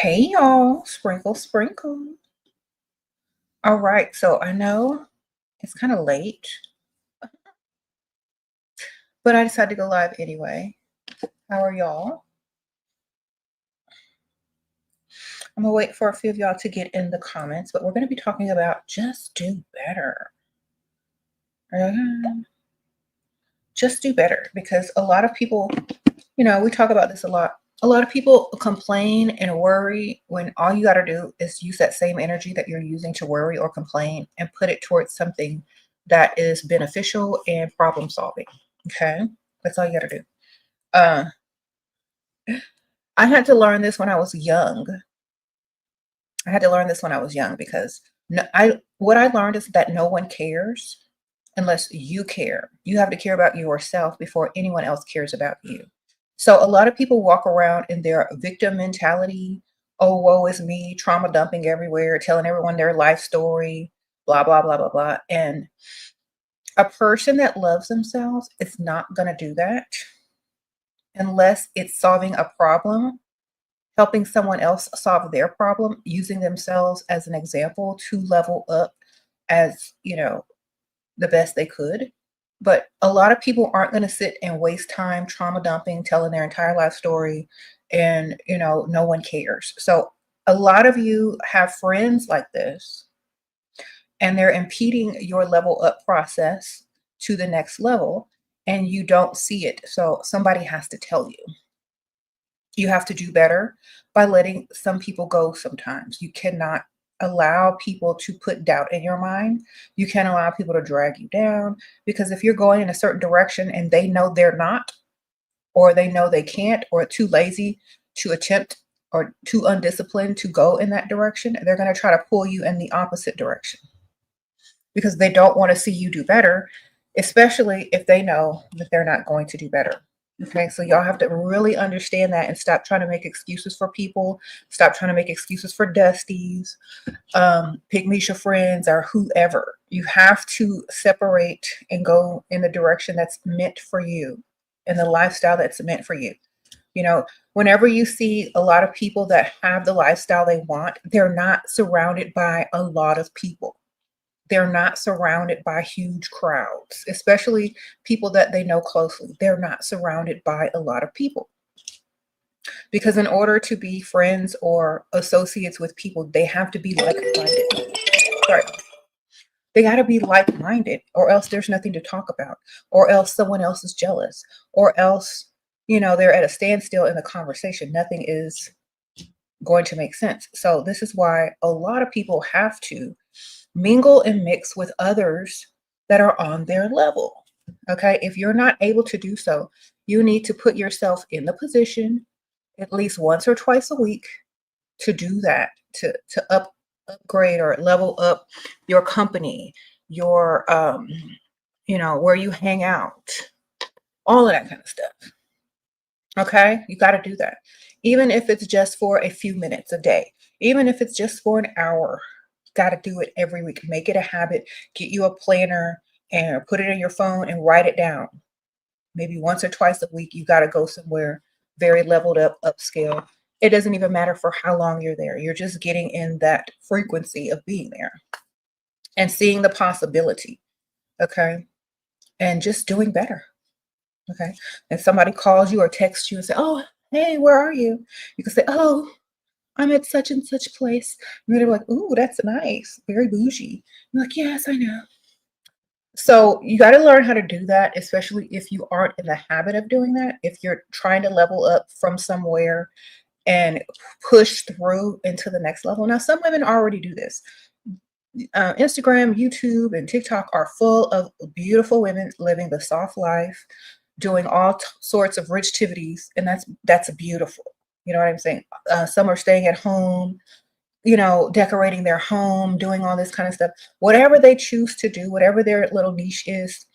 Hey y'all, sprinkle, sprinkle. All right, so I know it's kind of late, but I decided to go live anyway. How are y'all? I'm gonna wait for a few of y'all to get in the comments, but we're gonna be talking about just do better. Um, just do better because a lot of people, we talk about this a lot. A lot of people complain and worry when all you got to do is use that same energy that you're using to worry or complain and put it towards something that is beneficial and problem solving. Okay, that's all you got to do. Uh, I had to learn this when I was young. I had to learn this when I was young because no, I what I learned is that no one cares unless you care. You have to care about yourself before anyone else cares about you. So a lot of people walk around in their victim mentality. Oh, woe is me, trauma dumping everywhere, telling everyone their life story, blah, blah, blah, blah, blah. And a person that loves themselves is not going to do that unless it's solving a problem, helping someone else solve their problem, using themselves as an example to level up as, the best they could. But a lot of people aren't going to sit and waste time trauma dumping, telling their entire life story, and no one cares. So a lot of you have friends like this, and they're impeding your level up process to the next level, and you don't see it. So somebody has to tell you. You have to do better by letting some people go sometimes. You cannot allow people to put doubt in your mind. You can't allow people to drag you down because if you're going in a certain direction and they know they're not, or they know they can't, or too lazy to attempt, or too undisciplined to go in that direction, they're going to try to pull you in the opposite direction because they don't want to see you do better, especially if they know that they're not going to do better. Okay, so y'all have to really understand that and stop trying to make excuses for people. Stop trying to make excuses for Dusties, Pygmisha friends, or whoever. You have to separate and go in the direction that's meant for you and the lifestyle that's meant for you. Whenever you see a lot of people that have the lifestyle they want, they're not surrounded by a lot of people. They're not surrounded by huge crowds, especially people that they know closely. They're not surrounded by a lot of people because in order to be friends or associates with people, they have to be like-minded. Sorry. They got to be like-minded or else there's nothing to talk about, or else someone else is jealous, or else, they're at a standstill in the conversation. Nothing is going to make sense. So this is why a lot of people have to mingle and mix with others that are on their level. Okay. If you're not able to do so, you need to put yourself in the position at least once or twice a week to do that, to upgrade or level up your company, your where you hang out, all of that kind of stuff. Okay, you got to do that, even if it's just for a few minutes a day, even if it's just for an hour. Got to do it every week. Make it a habit. Get you a planner and put it in your phone and write it down. Maybe once or twice a week, you got to go somewhere very leveled up, upscale. It doesn't even matter for how long you're there. You're just getting in that frequency of being there and seeing the possibility. Okay. And just doing better. Okay. And somebody calls you or texts you and say, "Oh, hey, where are you?" You can say, "Oh, I'm at such and such place." And they're like, "Ooh, that's nice. Very bougie." I'm like, "Yes, I know." So you got to learn how to do that, especially if you aren't in the habit of doing that. If you're trying to level up from somewhere and push through into the next level. Now, some women already do this. Instagram, YouTube, and TikTok are full of beautiful women living the soft life, doing all sorts of rich activities, and that's beautiful. You know what I'm saying? Some are staying at home, decorating their home, doing all this kind of stuff. Whatever they choose to do, whatever their little niche is,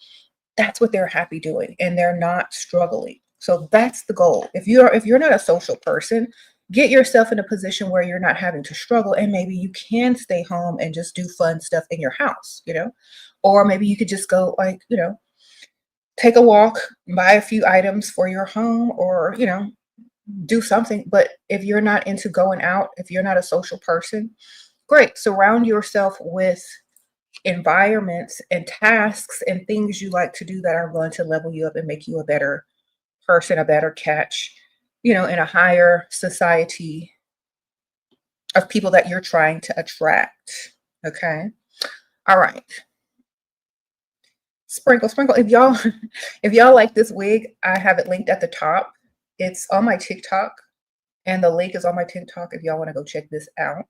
that's what they're happy doing, and they're not struggling. So that's the goal. If you're not a social person, get yourself in a position where you're not having to struggle, and maybe you can stay home and just do fun stuff in your house, or maybe you could just go like, take a walk, buy a few items for your home, or do something. But if you're not into going out, if you're not a social person, great. Surround yourself with environments and tasks and things you like to do that are going to level you up and make you a better person, a better catch, in a higher society of people that you're trying to attract. Okay. All right. Sprinkle, sprinkle. If y'all if y'all like this wig, I have it linked at the top. It's on my TikTok, and the link is on my TikTok if y'all want to go check this out.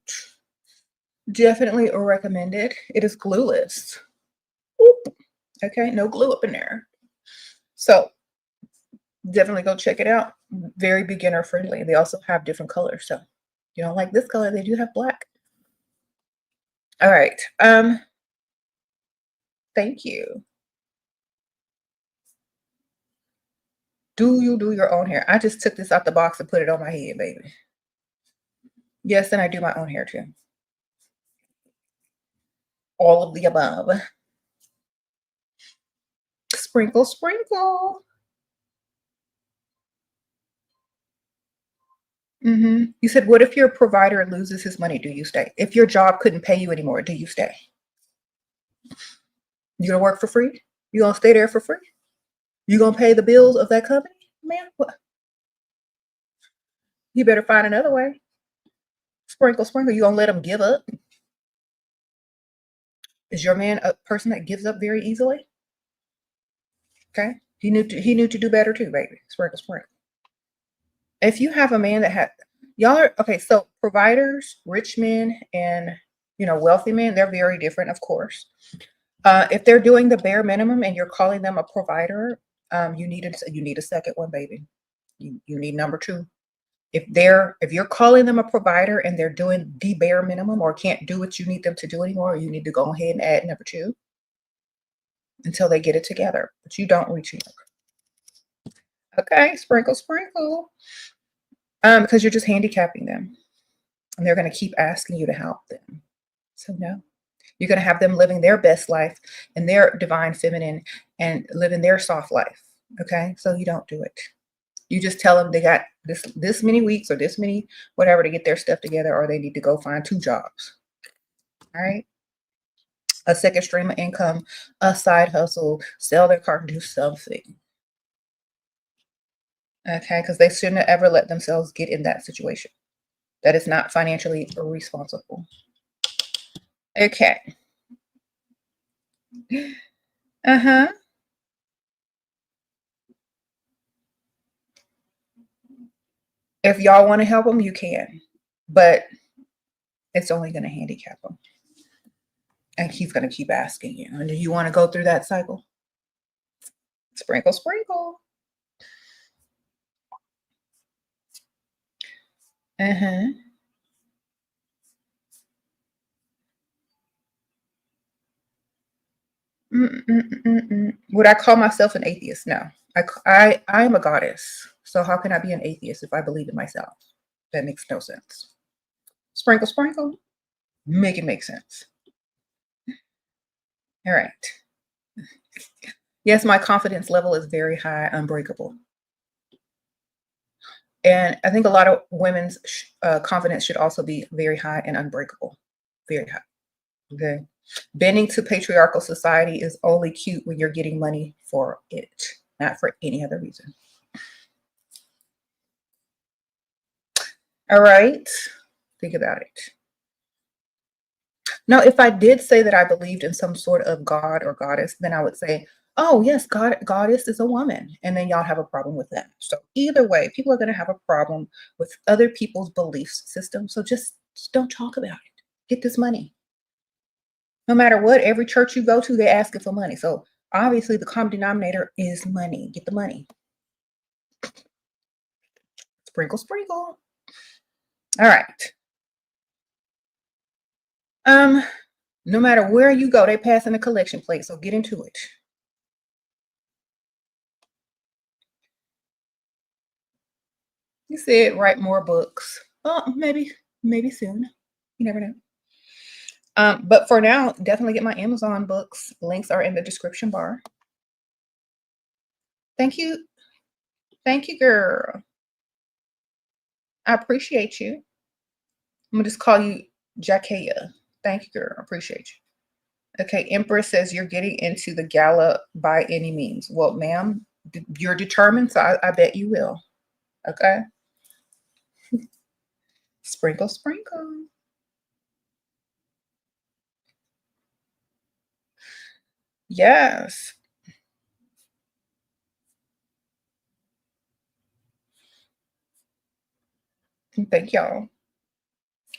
Definitely recommend it. It is glueless. Oop. Okay, no glue up in there. So definitely go check it out. Very beginner friendly. They also have different colors. So if you don't like this color, they do have black. All right. Thank you. Do you do your own hair? I just took this out the box and put it on my head, baby. Yes, and I do my own hair too. All of the above. Sprinkle, sprinkle. You said, what if your provider loses his money? Do you stay? If your job couldn't pay you anymore, do you stay? You gonna work for free? You gonna stay there for free? You gonna pay the bills of that company? Man, what? You better find another way. Sprinkle, sprinkle. You gonna let him give up? Is your man a person that gives up very easily? Okay. He knew to do better too, baby. Sprinkle, sprinkle. If you have a man that had y'all are okay, so providers, rich men, and wealthy men, they're very different, of course. If they're doing the bare minimum and you're calling them a provider, you need a second one, baby. You need number two. If you're calling them a provider and they're doing the bare minimum or can't do what you need them to do anymore, you need to go ahead and add number two until they get it together. But you don't reach out. Okay, sprinkle, sprinkle. Because you're just handicapping them. And they're going to keep asking you to help them. So no. You're going to have them living their best life and their divine feminine and living their soft life. Okay? So you don't do it. You just tell them they got this many weeks or this many whatever to get their stuff together, or they need to go find 2 jobs. All right? A second stream of income, a side hustle, sell their car, do something. Okay? Because they shouldn't have ever let themselves get in that situation. That is not financially responsible. Okay. Uh-huh. If y'all want to help them, you can. But it's only going to handicap them. And he's going to keep asking you. And do you want to go through that cycle? Sprinkle, sprinkle. Uh-huh. Would I call myself an atheist? No. I'm a goddess. So how can I be an atheist if I believe in myself? That makes no sense. Sprinkle, sprinkle. Make it make sense. All right. Yes, my confidence level is very high, unbreakable. And I think a lot of women's confidence should also be very high and unbreakable. Very high. Okay. Bending to patriarchal society is only cute when you're getting money for it, not for any other reason. All right. Think about it. Now, if I did say that I believed in some sort of god or goddess, then I would say, oh, yes, goddess is a woman. And then y'all have a problem with that. So either way, people are going to have a problem with other people's belief system. So just don't talk about it. Get this money. No matter what, every church you go to, they're asking for money. So obviously the common denominator is money. Get the money. Sprinkle, sprinkle. All right. No matter where you go, they pass in a collection plate. So get into it. You said write more books. Well, maybe soon. You never know. But for now, definitely get my Amazon books. Links are in the description bar. Thank you. Thank you, girl. I appreciate you. I'm gonna just call you Jakaya. Thank you, girl. I appreciate you. Okay, Empress says you're getting into the gala by any means. Well, ma'am, you're determined, so I bet you will. Okay. Sprinkle, sprinkle. Yes. Thank y'all.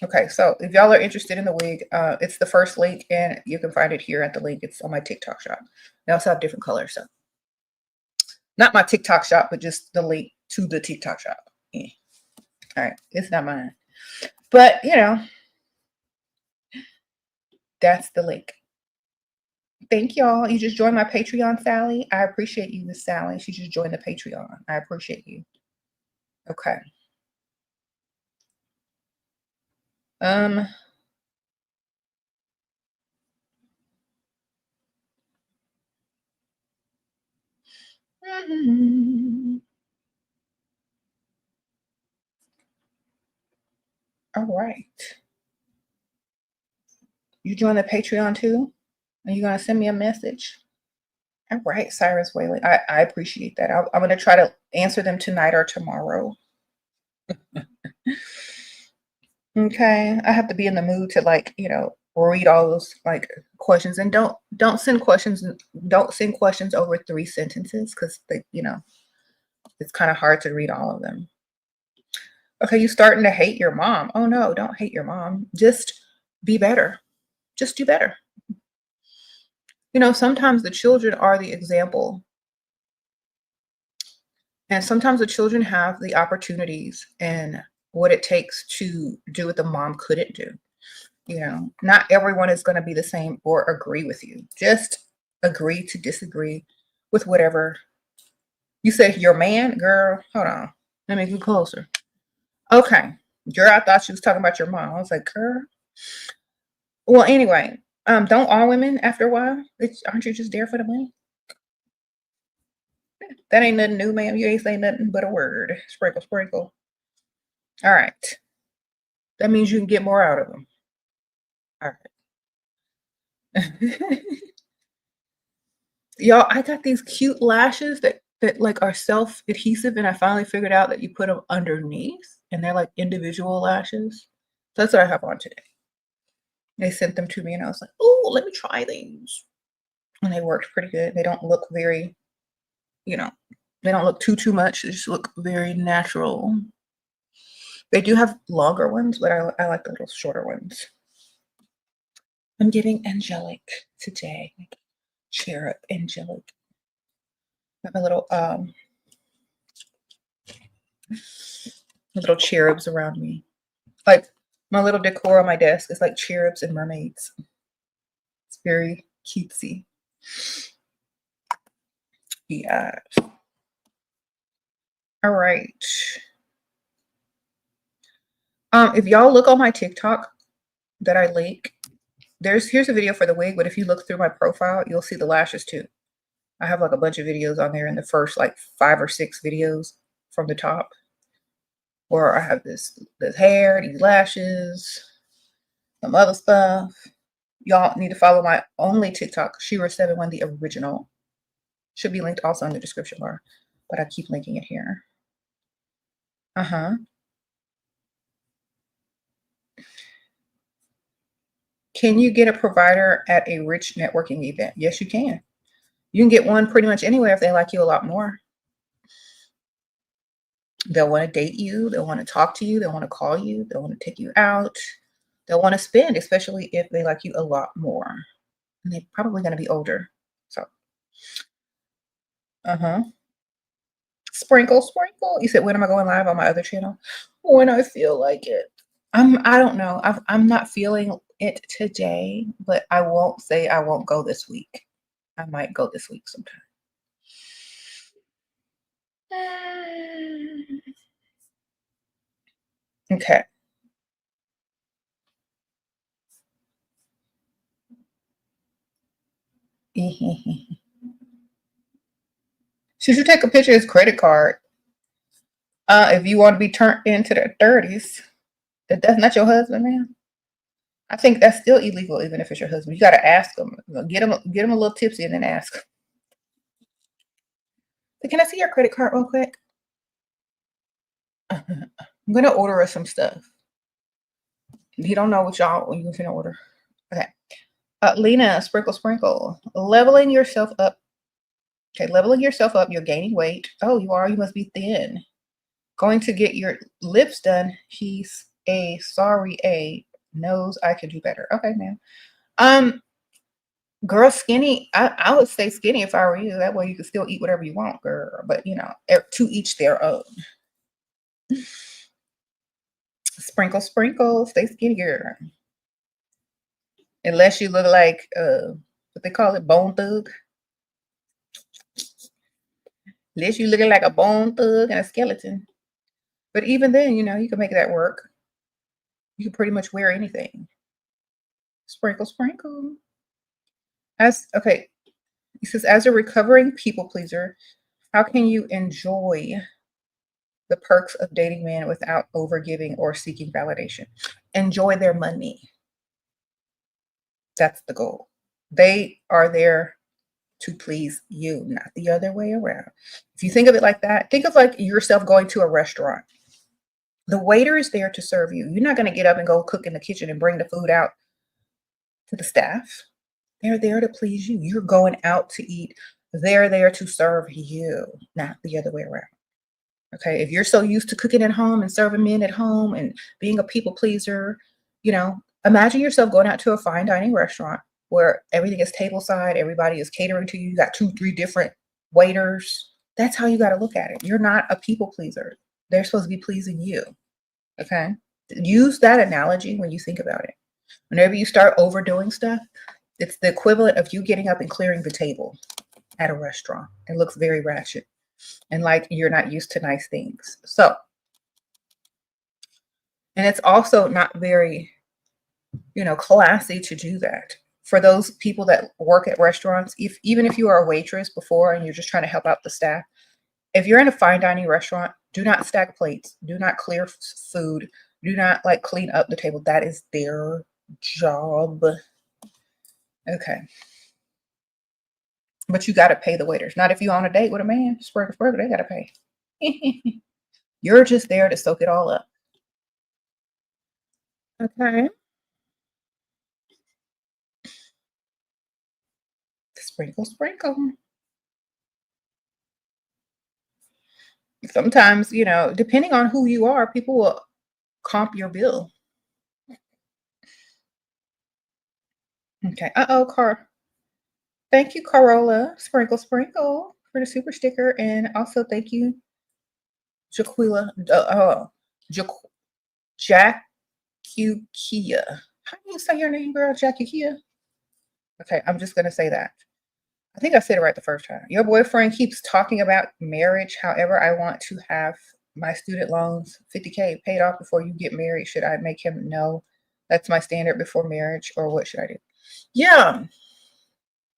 Okay, so if y'all are interested in the wig, it's the first link, and you can find it here at the link. It's on my TikTok shop. They also have different colors, so not my TikTok shop, but just the link to the TikTok shop. Yeah. All right, it's not mine, but you know, that's the link. Thank y'all. You just joined my Patreon, Sally. I appreciate you, Miss Sally. She just joined the Patreon. I appreciate you. Okay. Um. All right. You joined the Patreon too? Are you gonna send me a message? All right, Cyrus Whaley. I appreciate that. I'm gonna try to answer them tonight or tomorrow. Okay. I have to be in the mood to, like, read all those like questions, and don't send questions over 3 sentences, because it's kind of hard to read all of them. Okay, you starting to hate your mom. Oh no, don't hate your mom. Just be better. Just do better. Sometimes the children are the example. And sometimes the children have the opportunities and what it takes to do what the mom couldn't do. Not everyone is going to be the same or agree with you. Just agree to disagree with whatever. You said your man, girl. Hold on. Let me get closer. Okay. Girl, I thought she was talking about your mom. I was like, girl. Well, anyway, don't all women after a while? Aren't you just there for the money? That ain't nothing new, ma'am. You ain't saying nothing but a word. Sprinkle, sprinkle. All right. That means you can get more out of them. All right. Y'all, I got these cute lashes that like are self-adhesive, and I finally figured out that you put them underneath, and they're like individual lashes. So that's what I have on today. They sent them to me, and I was like, oh, let me try these. And they worked pretty good. They don't look very, they don't look too much. They just look very natural. They do have longer ones, but I like the little shorter ones. I'm giving angelic today. Like cherub angelic. I have a little cherubs around me. Like my little decor on my desk is like cherubs and mermaids. It's very cutesy. Yeah. All right. If y'all look on my TikTok that I link, here's a video for the wig, but if you look through my profile, you'll see the lashes too. I have like a bunch of videos on there in the first like 5 or 6 videos from the top, where I have this hair, these lashes, some other stuff. Y'all need to follow my only TikTok, SheRaSeven, the original. Should be linked also in the description bar, but I keep linking it here. Can you get a provider at a rich networking event? Yes, you can. You can get one pretty much anywhere if they like you a lot more. They'll want to date you. They'll want to talk to you. They'll want to call you. They'll want to take you out. They'll want to spend, especially if they like you a lot more. And they're probably going to be older. So, Sprinkle, sprinkle. You said, when am I going live on my other channel? When I feel like it. I don't know. I'm not feeling it today, but I won't say I won't go this week. I might go this week sometime. Okay. She should take a picture of his credit card. If you want to be turned into their 30s, that's not your husband, man. I think that's still illegal, even if it's your husband. You got to ask them. Get them a little tipsy and then ask. So can I see your credit card real quick? I'm gonna order us some stuff. You don't know what y'all you can order. Okay. Lena, sprinkle, sprinkle. Leveling yourself up. Okay, leveling yourself up. You're gaining weight. Oh, you are. You must be thin. Going to get your lips done. He's a sorry a knows I could do better. Okay, man. Girl, skinny. I would say skinny if I were you. That way you can still eat whatever you want, girl. But you know, to each their own. Sprinkle, sprinkle. Stay skinny, girl. Unless you look like what they call it, bone thug. Unless you looking like a bone thug and a skeleton. But even then, you know, you can make that work. You can pretty much wear anything. Sprinkle, sprinkle. Okay, he says, as a recovering people pleaser, how can you enjoy the perks of dating men without overgiving or seeking validation? Enjoy their money. That's the goal. They are there to please you, not the other way around. If you think of it like that, think of like yourself going to a restaurant. The waiter is there to serve you. You're not going to get up and go cook in the kitchen and bring the food out to the staff. They're there to please you. You're going out to eat. They're there to serve you, not the other way around. Okay. If you're so used to cooking at home and serving men at home and being a people pleaser, you know, imagine yourself going out to a fine dining restaurant where everything is tableside, everybody is catering to you. You got 2-3 different waiters. That's how you got to look at it. You're not a people pleaser. They're supposed to be pleasing you. Okay. Use that analogy when you think about it. Whenever you start overdoing stuff, it's the equivalent of you getting up and clearing the table at a restaurant. It looks very ratchet and like you're not used to nice things. So, and it's also not very, you know, classy to do that. For those people that work at restaurants, even if you are a waitress before and you're just trying to help out the staff, if you're in a fine dining restaurant, do not stack plates, do not clear food, do not like clean up the table. That is their job. Okay. But you got to pay the waiters. Not if you're on a date with a man. Sprinkle, they got to pay. You're just there to soak it all up. Okay. Sprinkle, sprinkle. Sometimes, you know, depending on who you are, people will comp your bill. Okay. Uh-oh, Car. Thank you, Carola. Sprinkle, sprinkle for the super sticker. And also thank you, Jaquila. Jacukia. How do you say your name, girl? Jacukia? Okay, I'm just going to say that. I think I said it right the first time. Your boyfriend keeps talking about marriage. However, I want to have my student loans, 50K, paid off before you get married. Should I make him know that's my standard before marriage, or what should I do? Yeah,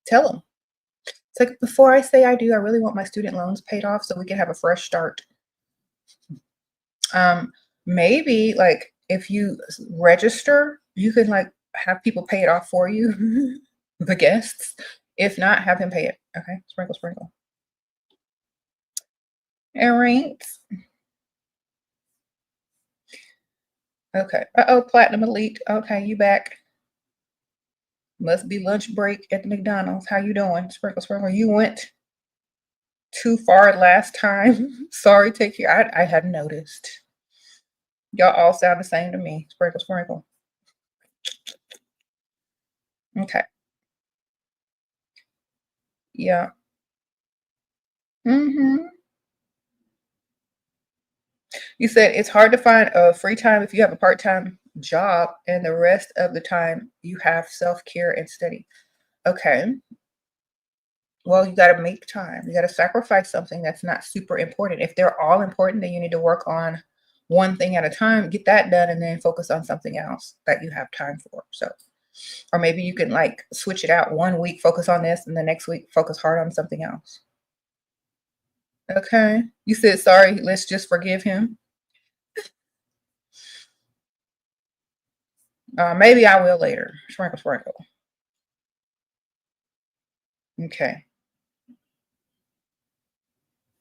tell him. It's like, before I say I do, I really want my student loans paid off so we can have a fresh start. Maybe like if you register, you can like have people pay it off for you, the guests. If not, have him pay it. Okay, sprinkle, sprinkle. All right. Okay. Uh-oh, Platinum Elite. Okay, you back. Must be lunch break at the McDonald's. How you doing? Sprinkle, sprinkle. You went too far last time. Sorry, take care. I hadn't noticed. Y'all all sound the same to me. Sprinkle, sprinkle. Okay. Yeah. You said it's hard to find a free time if you have a part-time job and the rest of the time you have self-care and study. Okay. Well, you got to make time. You got to sacrifice something that's not super important. If they're all important, then you need to work on one thing at a time, get that done, and then focus on something else that you have time for. So, or maybe you can like switch it out. 1 week, focus on this, and the next week, focus hard on something else. Okay. You said sorry, let's just forgive him. Maybe I will later. Sprinkle, sprinkle. Okay.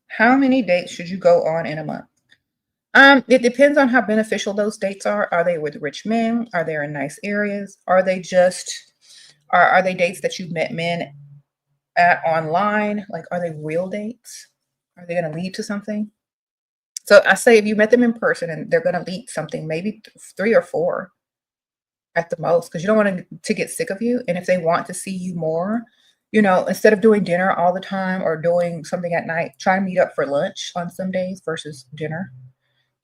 How many dates should you go on in a month? It depends on how beneficial those dates are. Are they with rich men? Are they in nice areas? Are they just are they dates that you've met men at online? Like, are they real dates? Are they going to lead to something? So I say if you met them in person and they're going to lead something, maybe three or four at the most, because you don't want to get sick of you. And if they want to see you more, instead of doing dinner all the time or doing something at night, try and meet up for lunch on some days versus dinner.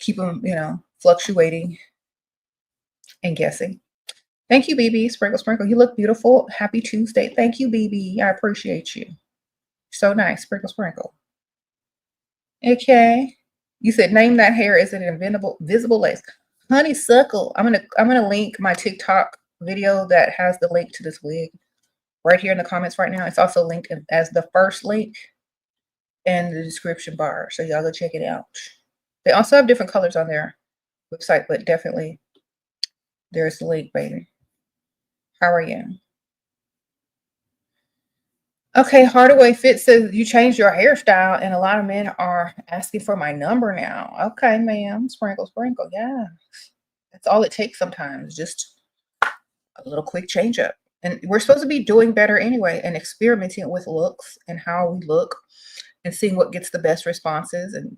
Keep them, fluctuating and guessing. Thank you, BB. Sprinkle, sprinkle. You look beautiful. Happy Tuesday. Thank you, BB. I appreciate you. So nice. Sprinkle, sprinkle. Okay. You said name that hair. Is it an visible lace? Honeysuckle. I'm gonna link my TikTok video that has the link to this wig right here in the comments right now. It's also linked as the first link in the description bar. So y'all go check it out. They also have different colors on their website, but definitely there's the link, baby. How are you? Okay, Hardaway Fit says you changed your hairstyle, and a lot of men are asking for my number now. Okay, ma'am. Sprinkle, sprinkle. Yeah. That's all it takes sometimes. Just a little quick change up. And we're supposed to be doing better anyway and experimenting with looks and how we look and seeing what gets the best responses and,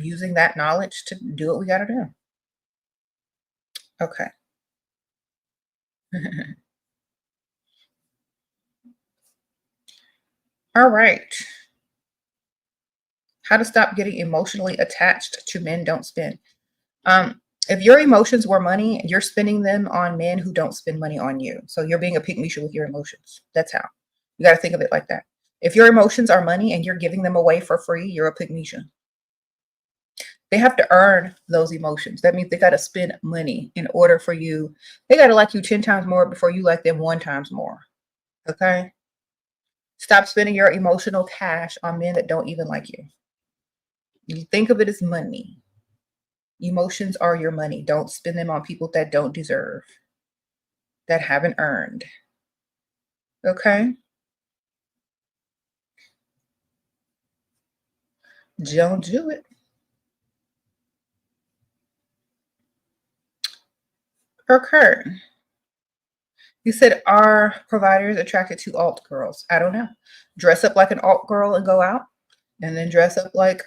using that knowledge to do what we got to do. Okay. All right. How to stop getting emotionally attached to men don't spend. If your emotions were money, you're spending them on men who don't spend money on you. So you're being a pygmisha with your emotions. That's how. You got to think of it like that. If your emotions are money and you're giving them away for free, you're a pygmisha. They have to earn those emotions. That means they got to spend money in order for you. They got to like you 10 times more before you like them 1 times more. Okay? Stop spending your emotional cash on men that don't even like you. You think of it as money. Emotions are your money. Don't spend them on people that don't deserve, that haven't earned. Okay? Don't do it. Okay. You said, are providers attracted to alt girls? I don't know. Dress up like an alt girl and go out, and then dress up like,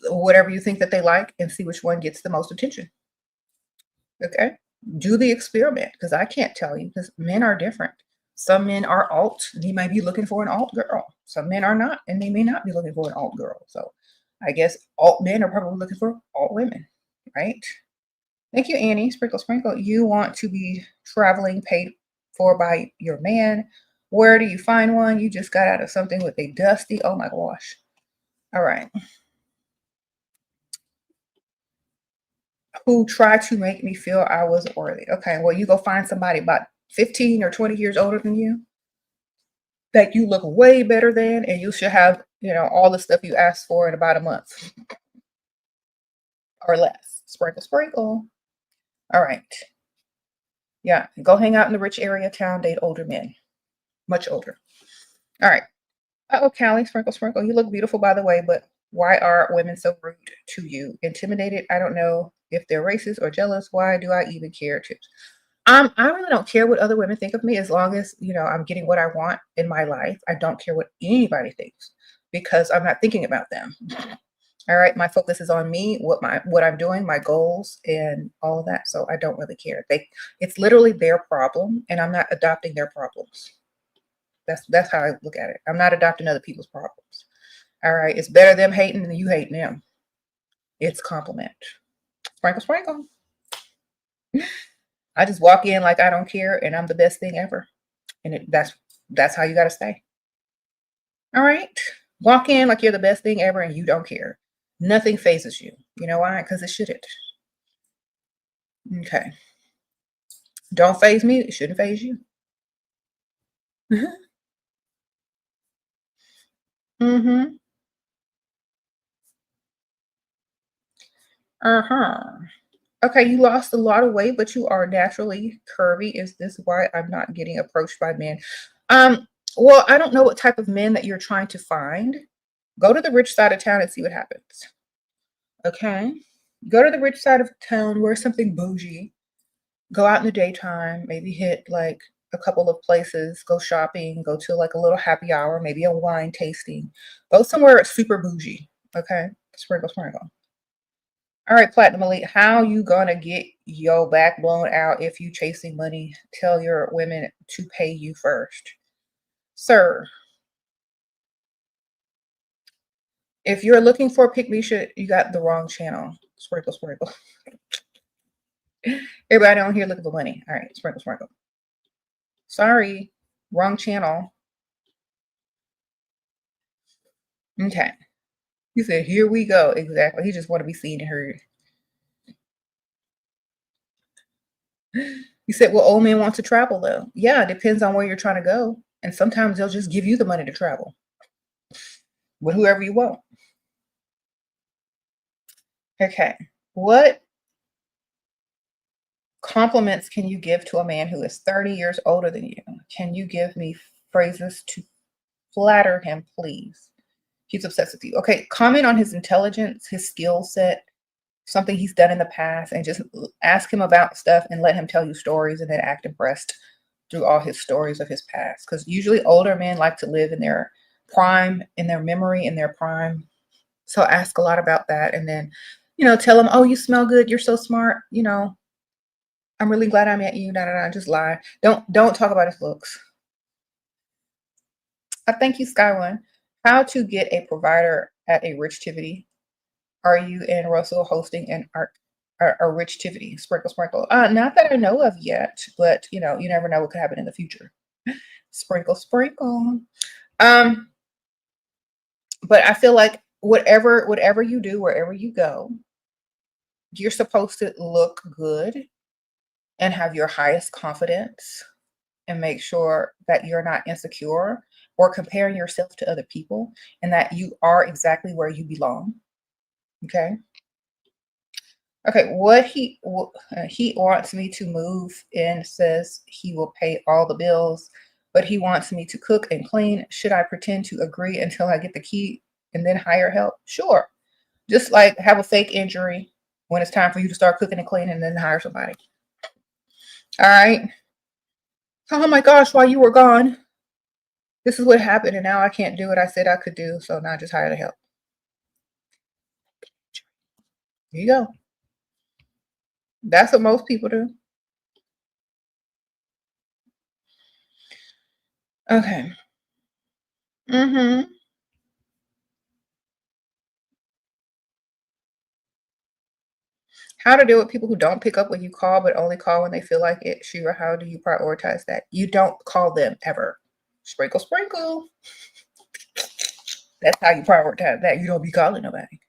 whatever you think that they like and see which one gets the most attention. Okay? Do the experiment because I can't tell you because men are different. Some men are alt, and he might be looking for an alt girl. Some men are not, and they may not be looking for an alt girl. So I guess alt men are probably looking for alt women, right? Thank you, Annie. Sprinkle, sprinkle. You want to be traveling paid for by your man. Where do you find one? You just got out of something with a dusty. Oh my gosh. All right. Who tried to make me feel I was worthy. Okay, well, you go find somebody about 15 or 20 years older than you that you look way better than, and you should have, all the stuff you asked for in about a month or less. Sprinkle, sprinkle. All right. Yeah, go hang out in the rich area town, date older men, much older. All right. Oh, Callie, sprinkle, sprinkle. You look beautiful, by the way, but why are women so rude to you? Intimidated? I don't know if they're racist or jealous. Why do I even care? Tips. I really don't care what other women think of me as long as, I'm getting what I want in my life. I don't care what anybody thinks because I'm not thinking about them. All right. My focus is on me, what I'm doing, my goals and all of that. So I don't really care. It's literally their problem and I'm not adopting their problems. That's how I look at it. I'm not adopting other people's problems. All right. It's better them hating than you hating them. It's compliment. Sprinkle, sprinkle. I just walk in like I don't care and I'm the best thing ever. And that's how you got to stay. All right. Walk in like you're the best thing ever and you don't care. Nothing phases you. You know why? Because it shouldn't. Okay. Don't phase me. It shouldn't phase you. Mm-hmm. Uh-huh. Okay, you lost a lot of weight, but you are naturally curvy. Is this why I'm not getting approached by men? Um, well, I don't know what type of men that you're trying to find. Go to the rich side of town and see what happens. Okay? Go to the rich side of town, wear something bougie, go out in the daytime, maybe hit like a couple of places, go shopping, go to like a little happy hour, maybe a wine tasting. Go somewhere super bougie. Okay? Sprinkle, sprinkle. All right, Platinum Elite, how you gonna get your back blown out if you chasing money? Tell your women to pay you first. Sir, if you're looking for Pick Me shit, you got the wrong channel. Sprinkle, sprinkle. Everybody on here looking for money. All right, sprinkle, sprinkle. Sorry, wrong channel. Okay. He said, here we go. Exactly. He just want to be seen and heard. He said, well, old men want to travel though. Yeah, it depends on where you're trying to go. And sometimes they'll just give you the money to travel with whoever you want. Okay. What compliments can you give to a man who is 30 years older than you? Can you give me phrases to flatter him, please? He's obsessed with you. Okay, comment on his intelligence, his skill set, something he's done in the past, and just ask him about stuff and let him tell you stories and then act impressed through all his stories of his past. Because usually older men like to live in their prime, in their memory, in their prime. So ask a lot about that and then, tell him, oh, you smell good, you're so smart, I'm really glad I met you. Da, da, da, just lie. Don't talk about his looks. I thank you, Sky One. How to get a provider at a rich tivity? Are you and Russell hosting an art a rich tivity? Sprinkle, sprinkle. Not that I know of yet, but you never know what could happen in the future. Sprinkle, sprinkle. Um, but I feel like whatever you do, wherever you go, you're supposed to look good and have your highest confidence and make sure that you're not insecure or comparing yourself to other people and that you are exactly where you belong. Okay. Okay. He wants me to move and says he will pay all the bills, but he wants me to cook and clean. Should I pretend to agree until I get the key and then hire help? Sure. Just like have a fake injury when it's time for you to start cooking and cleaning and then hire somebody. All right. Oh my gosh, while you were gone, this is what happened, and now I can't do what I said I could do, so now I just hire the help. Here you go. That's what most people do. Okay. Mm-hmm. How to deal with people who don't pick up when you call, but only call when they feel like it. Shira, how do you prioritize that? You don't call them ever. Sprinkle, sprinkle. That's how you prioritize that. You don't be calling nobody.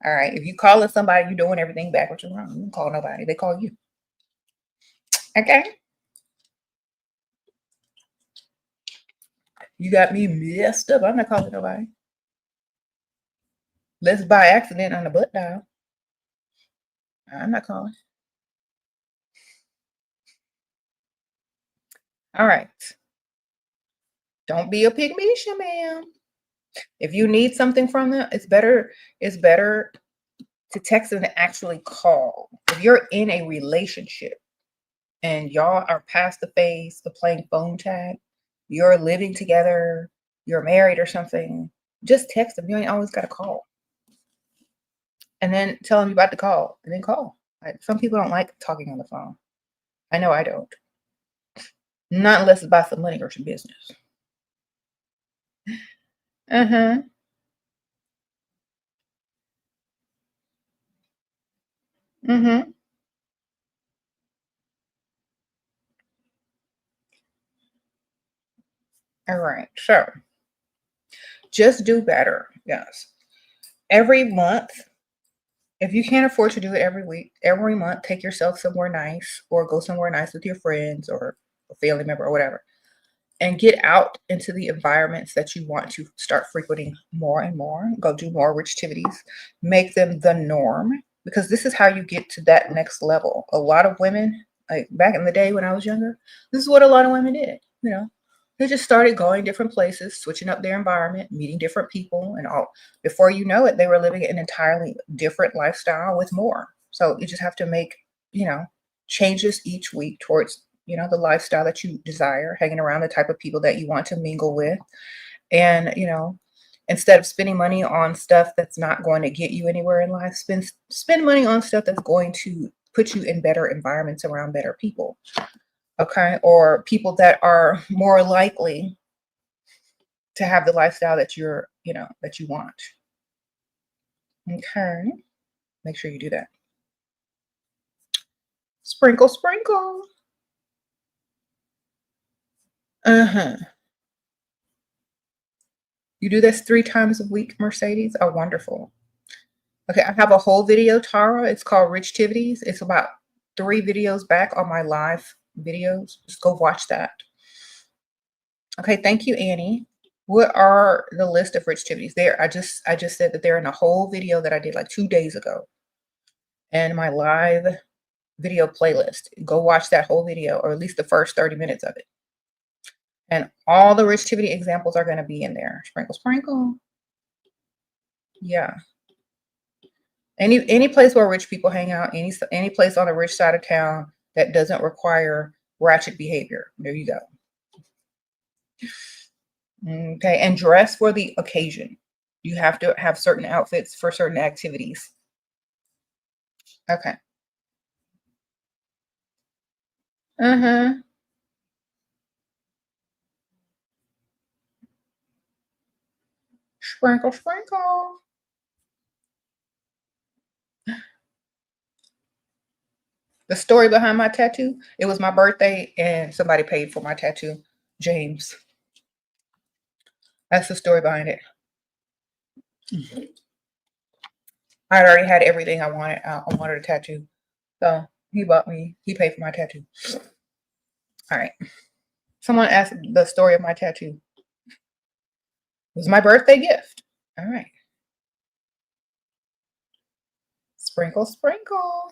All right. If you calling somebody, you're doing everything backwards and wrong. You don't call nobody. They call you. Okay. You got me messed up. I'm not calling nobody. Let's by accident on the butt dial. I'm not calling. All right. Don't be a pygmy, ma'am. If you need something from them, it's better to text than to actually call. If you're in a relationship and y'all are past the phase of playing phone tag, you're living together, you're married or something, just text them. You ain't always got to call. And then tell them you're about to call and then call. Some people don't like talking on the phone. I know I don't. Not unless it's about some money or some business. Uh-huh. Mm-hmm. All right. So just do better. Yes. Every month, if you can't afford to do it every week, every month, take yourself somewhere nice or go somewhere nice with your friends or a family member or whatever. and get out into the environments that you want to start frequenting more and more. Go do more rich activities, make them the norm, because this is how you get to that next level. A lot of women, like back in the day when I was younger, this is what a lot of women did. They just started going different places, switching up their environment, meeting different people, and all. Before you know it, they were living an entirely different lifestyle with more. So you just have to make, you know, changes each week towards, the lifestyle that you desire, hanging around the type of people that you want to mingle with. And, instead of spending money on stuff that's not going to get you anywhere in life, spend money on stuff that's going to put you in better environments around better people. Okay, or people that are more likely to have the lifestyle that that you want. Okay, make sure you do that. Sprinkle, sprinkle. Uh-huh. You do this 3 times a week, Mercedes? Oh, wonderful. Okay, I have a whole video, Tara. It's called Rich Tivities. It's about 3 videos back on my live videos. Just go watch that. Okay, thank you, Annie. What are the list of rich activities? There, I just said that they're in a whole video that I did like 2 days ago. And my live video playlist. Go watch that whole video, or at least the first 30 minutes of it. And all the rich activity examples are going to be in there. Sprinkle, sprinkle. Yeah. Any place where rich people hang out, any place on the rich side of town that doesn't require ratchet behavior. There you go. Okay, and dress for the occasion. You have to have certain outfits for certain activities. Okay. Uh-huh. Sprinkle, sprinkle. The story behind my tattoo, it was my birthday and somebody paid for my tattoo. James. That's the story behind it. I had already had everything I wanted. I wanted a tattoo. So he paid for my tattoo. All right. Someone asked the story of my tattoo. It was my birthday gift. All right. Sprinkle, sprinkle.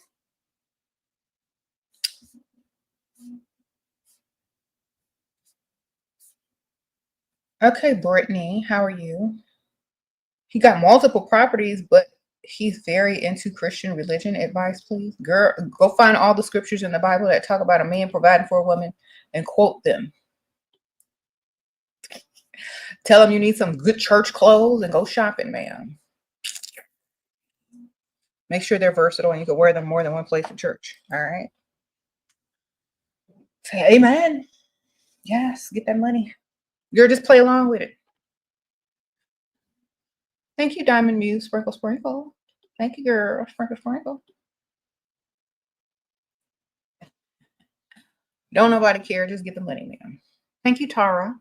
Okay, Brittany, how are you? He got multiple properties, but he's very into Christian religion. Advice, please. Girl, go find all the scriptures in the Bible that talk about a man providing for a woman and quote them. Tell him you need some good church clothes and go shopping, ma'am. Make sure they're versatile and you can wear them more than one place in church. All right. Say amen. Yes, get that money. Girl, just play along with it. Thank you, Diamond Muse. Sprinkle, sprinkle. Thank you, girl. Sprinkle, sprinkle. Don't nobody care. Just get the money, ma'am. Thank you, Tara.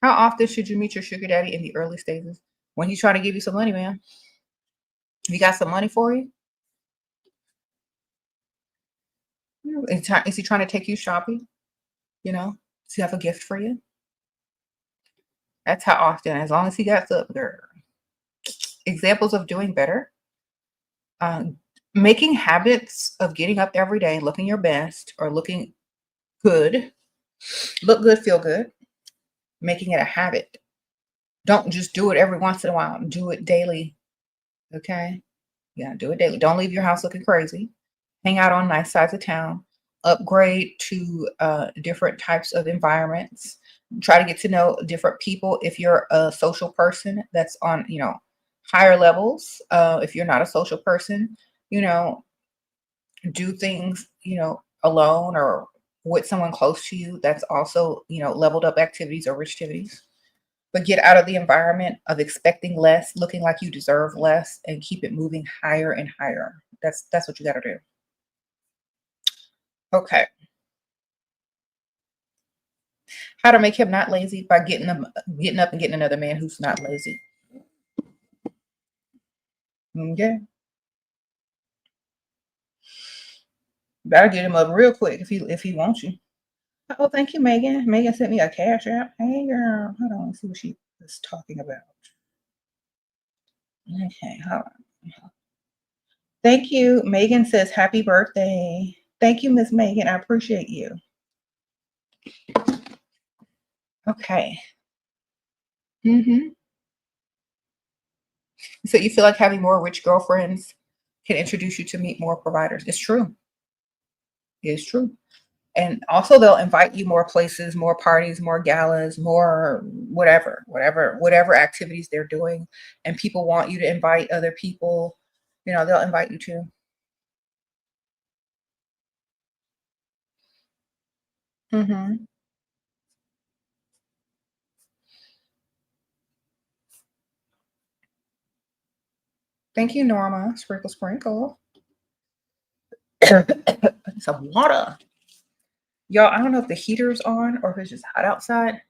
How often should you meet your sugar daddy in the early stages? When he's trying to give you some money, man. He got some money for you? Is he trying to take you shopping? Does he have a gift for you? That's how often, as long as he got the girl. Examples of doing better. Making habits of getting up every day, looking your best or looking good. Look good, feel good. Making it a habit. Don't just do it every once in a while. Do it daily. Okay? Yeah, do it daily. Don't leave your house looking crazy. Hang out on nice sides of town. Upgrade to different types of environments. Try to get to know different people. If you're a social person that's on, higher levels. If you're not a social person, do things, alone or with someone close to you. That's also, leveled up activities or rich activities. But get out of the environment of expecting less, looking like you deserve less, and keep it moving higher and higher. That's what you got to do. Okay. How to make him not lazy by getting up and getting another man who's not lazy. Okay. Better get him up real quick if he wants you. Oh, thank you, Megan. Megan sent me a cash app. Hey, girl. Hold on. Let's see what she was talking about. Okay, hold on. Thank you. Megan says, happy birthday. Thank you, Miss Megan. I appreciate you. Okay. So you feel like having more rich girlfriends can introduce you to meet more providers. It's true. It's true. And also they'll invite you more places, more parties, more galas, more whatever activities they're doing. And people want you to invite other people. They'll invite you to. Thank you, Norma. Sprinkle, sprinkle. Some water. Y'all, I don't know if the heater's on or if it's just hot outside.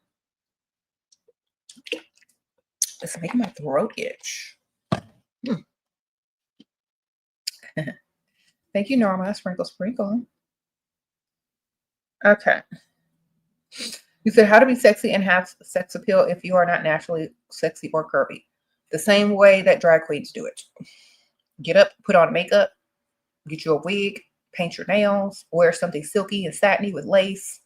It's making my throat itch. Thank you, Norma. Sprinkle, sprinkle. Okay. You said how to be sexy and have sex appeal if you are not naturally sexy or curvy. The same way that drag queens do it. Get up, put on makeup, get you a wig, paint your nails, wear something silky and satiny with lace,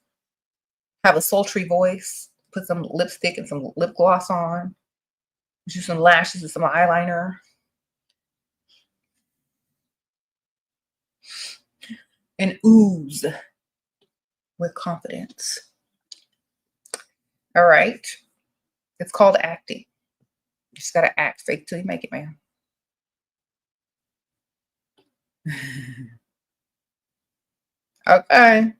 have a sultry voice, put some lipstick and some lip gloss on, do some lashes and some eyeliner, and ooze with confidence. All right. It's called acting. You just got to act fake till you make it, man. Okay.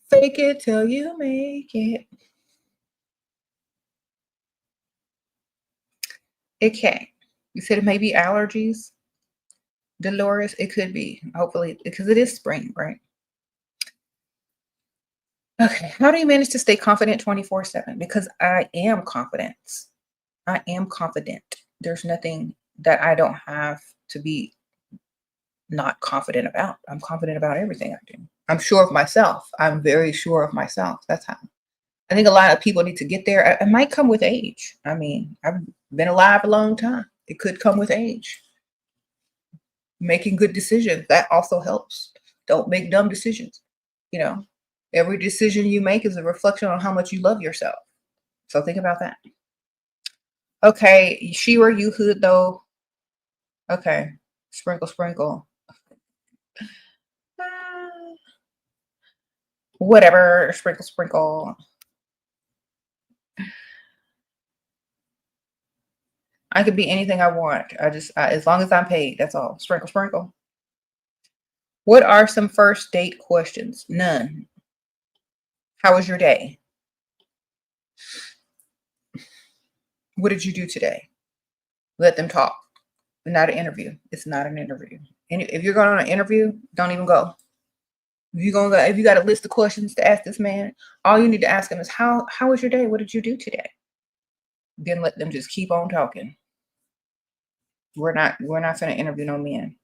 Fake it till you make it. Okay. You said it may be allergies. Dolores, it could be, hopefully, because it is spring, right? Okay. How do you manage to stay confident 24/7? Because I am confident. I am confident. There's nothing that I don't have to be not confident about. I'm confident about everything I do. I'm sure of myself. I'm very sure of myself. That's how. I think a lot of people need to get there. It might come with age. I mean, I've been alive a long time. It could come with age. Making good decisions, that also helps. Don't make dumb decisions. You know, every decision you make is a reflection on how much you love yourself. So think about that. Okay, Shira, you hood though. Okay, sprinkle, sprinkle. Ah, whatever, sprinkle, sprinkle. I could be anything I want. As long as I'm paid, that's all. Sprinkle, sprinkle. What are some first date questions? None. How was your day? What did you do today? Let them talk. Not an interview. It's not an interview. And if you're going on an interview, don't even go. If you got a list of questions to ask this man, all you need to ask him is how was your day? What did you do today? Then let them just keep on talking. We're not gonna interview no men.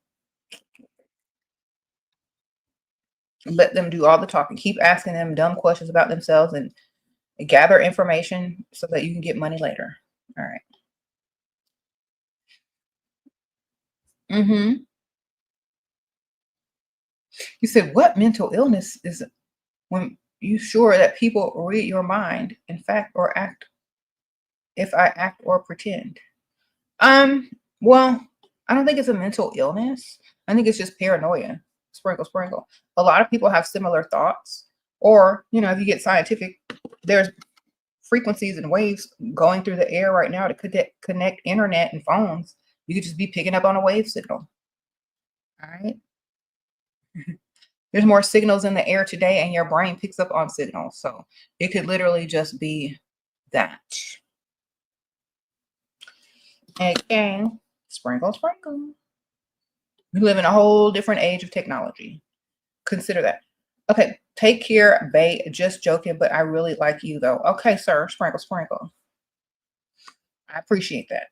Let them do all the talking. Keep asking them dumb questions about themselves and gather information so that you can get money later. All right. Mm-hmm. You said what mental illness is when you sure that people read your mind, in fact, or act if I act or pretend? Um, well, I don't think it's a mental illness. I think it's just paranoia. Sprinkle, sprinkle. A lot of people have similar thoughts. Or, if you get scientific, there's frequencies and waves going through the air right now to connect internet and phones. You could just be picking up on a wave signal. All right. There's more signals in the air today, and your brain picks up on signals. So it could literally just be that. Again, sprinkle, sprinkle. We live in a whole different age of technology. Consider that. Okay, take care, babe. Just joking, but I really like you though. Okay, sir. Sprinkle, sprinkle. I appreciate that.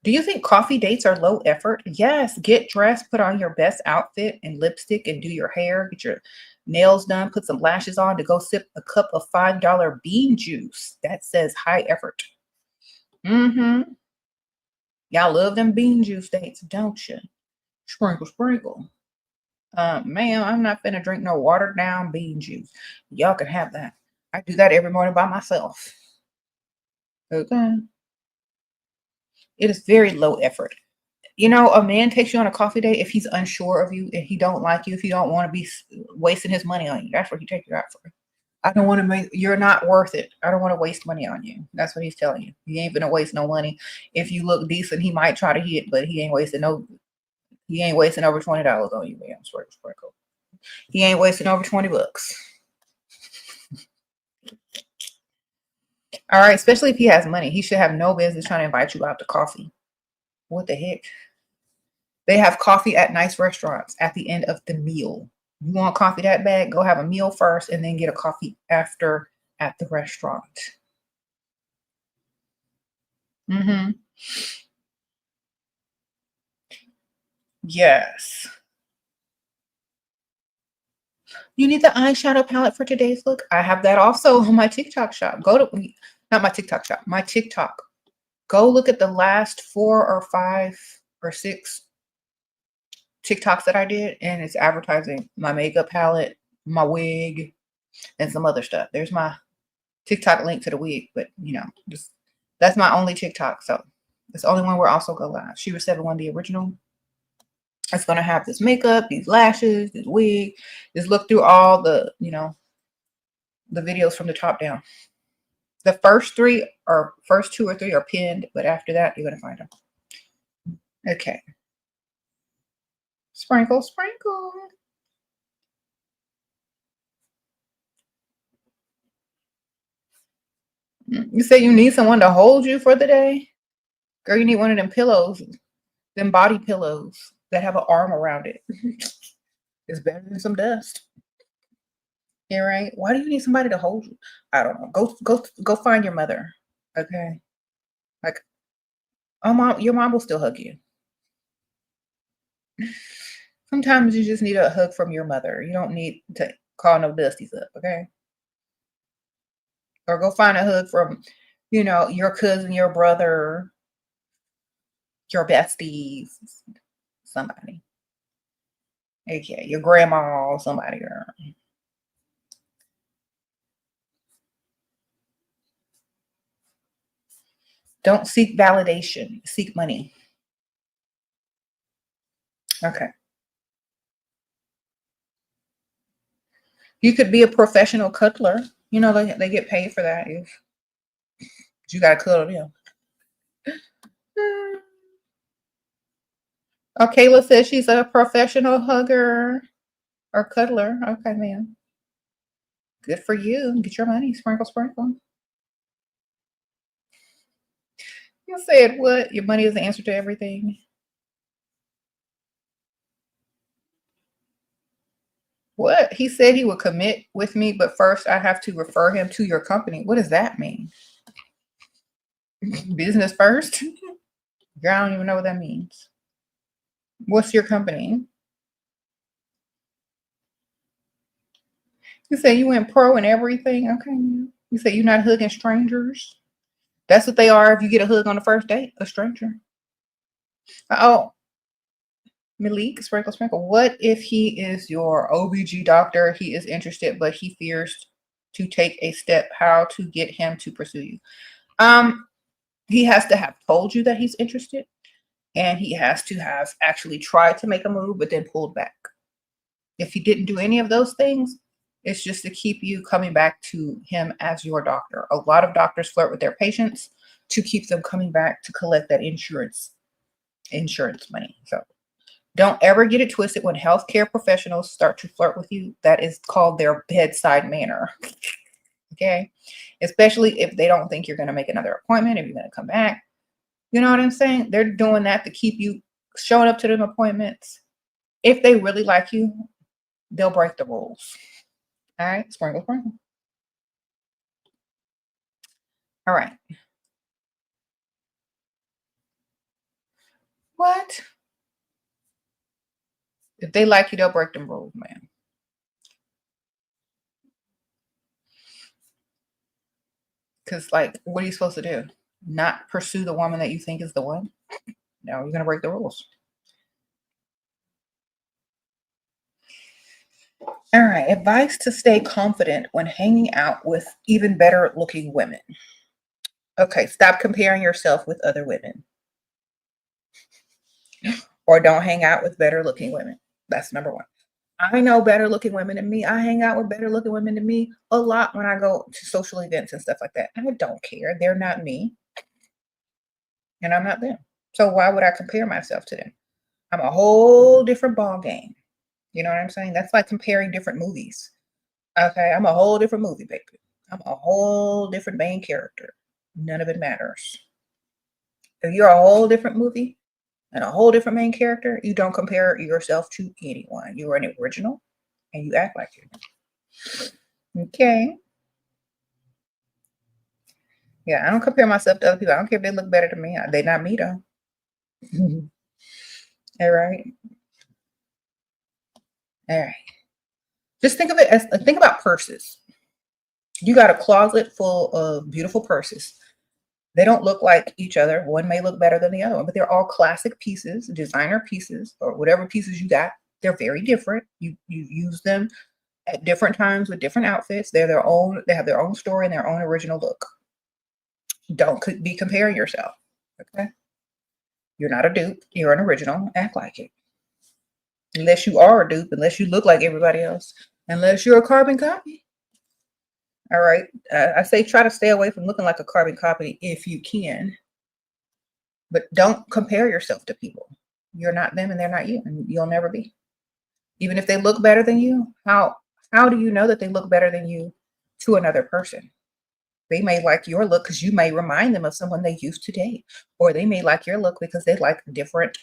Do you think coffee dates are low effort? Yes. Get dressed, put on your best outfit and lipstick and do your hair, get your nails done, put some lashes on to go sip a cup of $5 bean juice. That says high effort. Mm-hmm. Y'all love them bean juice dates, don't you? Sprinkle, sprinkle. Ma'am, I'm not finna drink no watered down bean juice. Y'all can have that. I do that every morning by myself. Okay. It is very low effort. You know, a man takes you on a coffee date if he's unsure of you, if he don't like you, if he don't want to be wasting his money on you. That's what he take you out for. I don't want to make you're not worth it. I don't want to waste money on you. That's what he's telling you. He ain't gonna waste no money. If you look decent, he might try to hit, but he ain't wasting over $20 on you, man. Sprinkle. He ain't wasting over 20 bucks. All right, especially if he has money. He should have no business trying to invite you out to coffee. What the heck? They have coffee at nice restaurants at the end of the meal. You want coffee that bad? Go have a meal first and then get a coffee after at the restaurant. Mm-hmm. Yes. You need the eyeshadow palette for today's look? I have that also on my TikTok shop. Not my TikTok shop, my TikTok. Go look at the last 4 or 5 or 6 TikToks that I did, and it's advertising my makeup palette, my wig, and some other stuff. There's my TikTok link to the wig, but that's my only TikTok. So it's the only one where I also go live. SheRaSeven, the original. It's gonna have this makeup, these lashes, this wig. Just look through all the the videos from the top down. The first 2 or 3 are pinned, but after that you're gonna find them. Okay. Sprinkle, sprinkle. You say you need someone to hold you for the day? Girl, you need one of them pillows, them body pillows that have an arm around it. It's better than some dust. Yeah, right. Why do you need somebody to hold you? I don't know. Go find your mother. Okay. Like, oh mom, your mom will still hug you. Sometimes you just need a hug from your mother. You don't need to call no dusties up, okay? Or go find a hug from, your cousin, your brother, your besties, somebody. Okay, your grandma, somebody. Don't seek validation. Seek money. Okay. You could be a professional cuddler. They get paid for that if you got to cuddle them. Oh, Kayla says she's a professional hugger or cuddler. Okay, man. Good for you. Get your money. Sprinkle, sprinkle. You said what? Your money is the answer to everything. What? He said he would commit with me, but first I have to refer him to your company. What does that mean? Business first? Girl, I don't even know what that means. What's your company? You say you went pro and everything? Okay. You say you're not hugging strangers? That's what they are if you get a hug on the first date, a stranger. Oh, Malik, sprinkle, sprinkle. What if he is your OBG doctor? He is interested, but he fears to take a step. How to get him to pursue you? He has to have told you that he's interested, and he has to have actually tried to make a move, but then pulled back. If he didn't do any of those things, it's just to keep you coming back to him as your doctor. A lot of doctors flirt with their patients to keep them coming back to collect that insurance money. So don't ever get it twisted. When healthcare professionals start to flirt with you, that is called their bedside manner. Okay? Especially if they don't think you're going to make another appointment, if you're going to come back. You know what I'm saying? They're doing that to keep you showing up to them appointments. If they really like you, they'll break the rules. All right? Sprinkle, sprinkle. All right. What? If they like you, they'll break them rules, man. Because, like, what are you supposed to do? Not pursue the woman that you think is the one? No, you're going to break the rules. All right. Advice to stay confident when hanging out with even better looking women. Okay. Stop comparing yourself with other women. Or don't hang out with better looking women. That's number one. I know better looking women than me. I hang out with better looking women than me a lot when I go to social events and stuff like that. I don't care. They're not me and I'm not them. So why would I compare myself to them? I'm a whole different ball game. You know what I'm saying? That's like comparing different movies. Okay, I'm a whole different movie, baby. I'm a whole different main character. None of it matters. If you're a whole different movie and a whole different main character, you don't compare yourself to anyone. You are an original and you act like you. Okay. Yeah, I don't compare myself to other people. I don't care if they look better than me. They're not me though. All right. All right. Just think of it as think about purses. You got a closet full of beautiful purses. They don't look like each other. One may look better than the other one, but they're all classic pieces, designer pieces, or whatever pieces you got. They're very different. You use them at different times with different outfits. They're their own. They have their own story and their own original look. Don't be comparing yourself. Okay, you're not a dupe. You're an original. Act like it. Unless you are a dupe, unless you look like everybody else, unless you're a carbon copy. All right. I say try to stay away from looking like a carbon copy if you can. But don't compare yourself to people. You're not them and they're not you, and you'll never be. Even if they look better than you, how do you know that they look better than you to another person? They may like your look because you may remind them of someone they used to date, or they may like your look because they like different,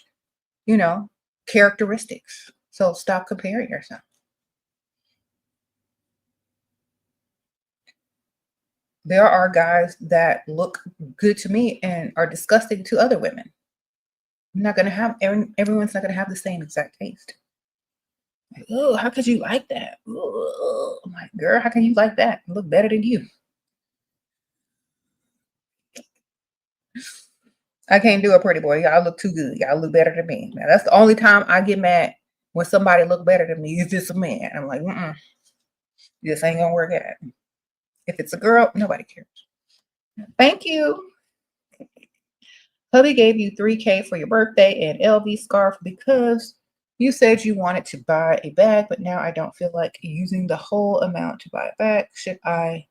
characteristics. So stop comparing yourself. There are guys that look good to me and are disgusting to other women. You're not going to have, everyone's not going to have the same exact taste. Like, oh, how could you like that? Oh, my girl, how can you like that? I look better than you. I can't do a pretty boy. Y'all look too good. Y'all look better than me. Now, that's the only time I get mad when somebody look better than me. Is this a man? I'm like, this ain't going to work out. If it's a girl, nobody cares. Thank you. Hubby gave you $3K for your birthday and LV scarf because you said you wanted to buy a bag, but now I don't feel like using the whole amount to buy a bag. Should I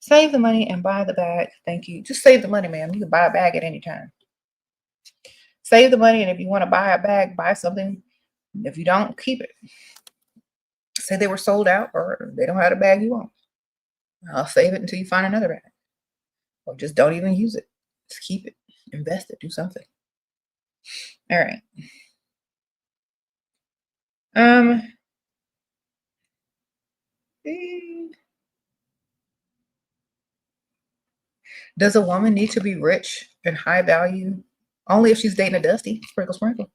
save the money and buy the bag? Thank you. Just save the money, ma'am. You can buy a bag at any time. Save the money, and if you want to buy a bag, buy something. If you don't, keep it. Say they were sold out or they don't have the bag you want. I'll save it until you find another bag. Or just don't even use it. Just keep it. Invest it. Do something. All right. Does a woman need to be rich and high value? Only if she's dating a Dusty. Sprinkle, sprinkle.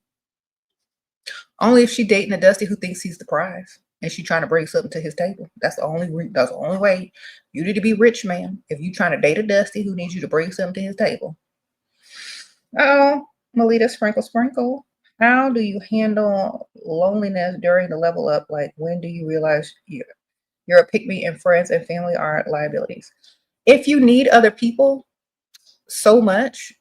Only if she's dating a Dusty who thinks he's the prize and she's trying to bring something to his table. That's the only way. You need to be rich, man. If you're trying to date a Dusty who needs you to bring something to his table. Oh, Melita, sprinkle, sprinkle. How do you handle loneliness during the level up? Like, when do you realize you're a pick-me and friends and family are liabilities? If you need other people so much,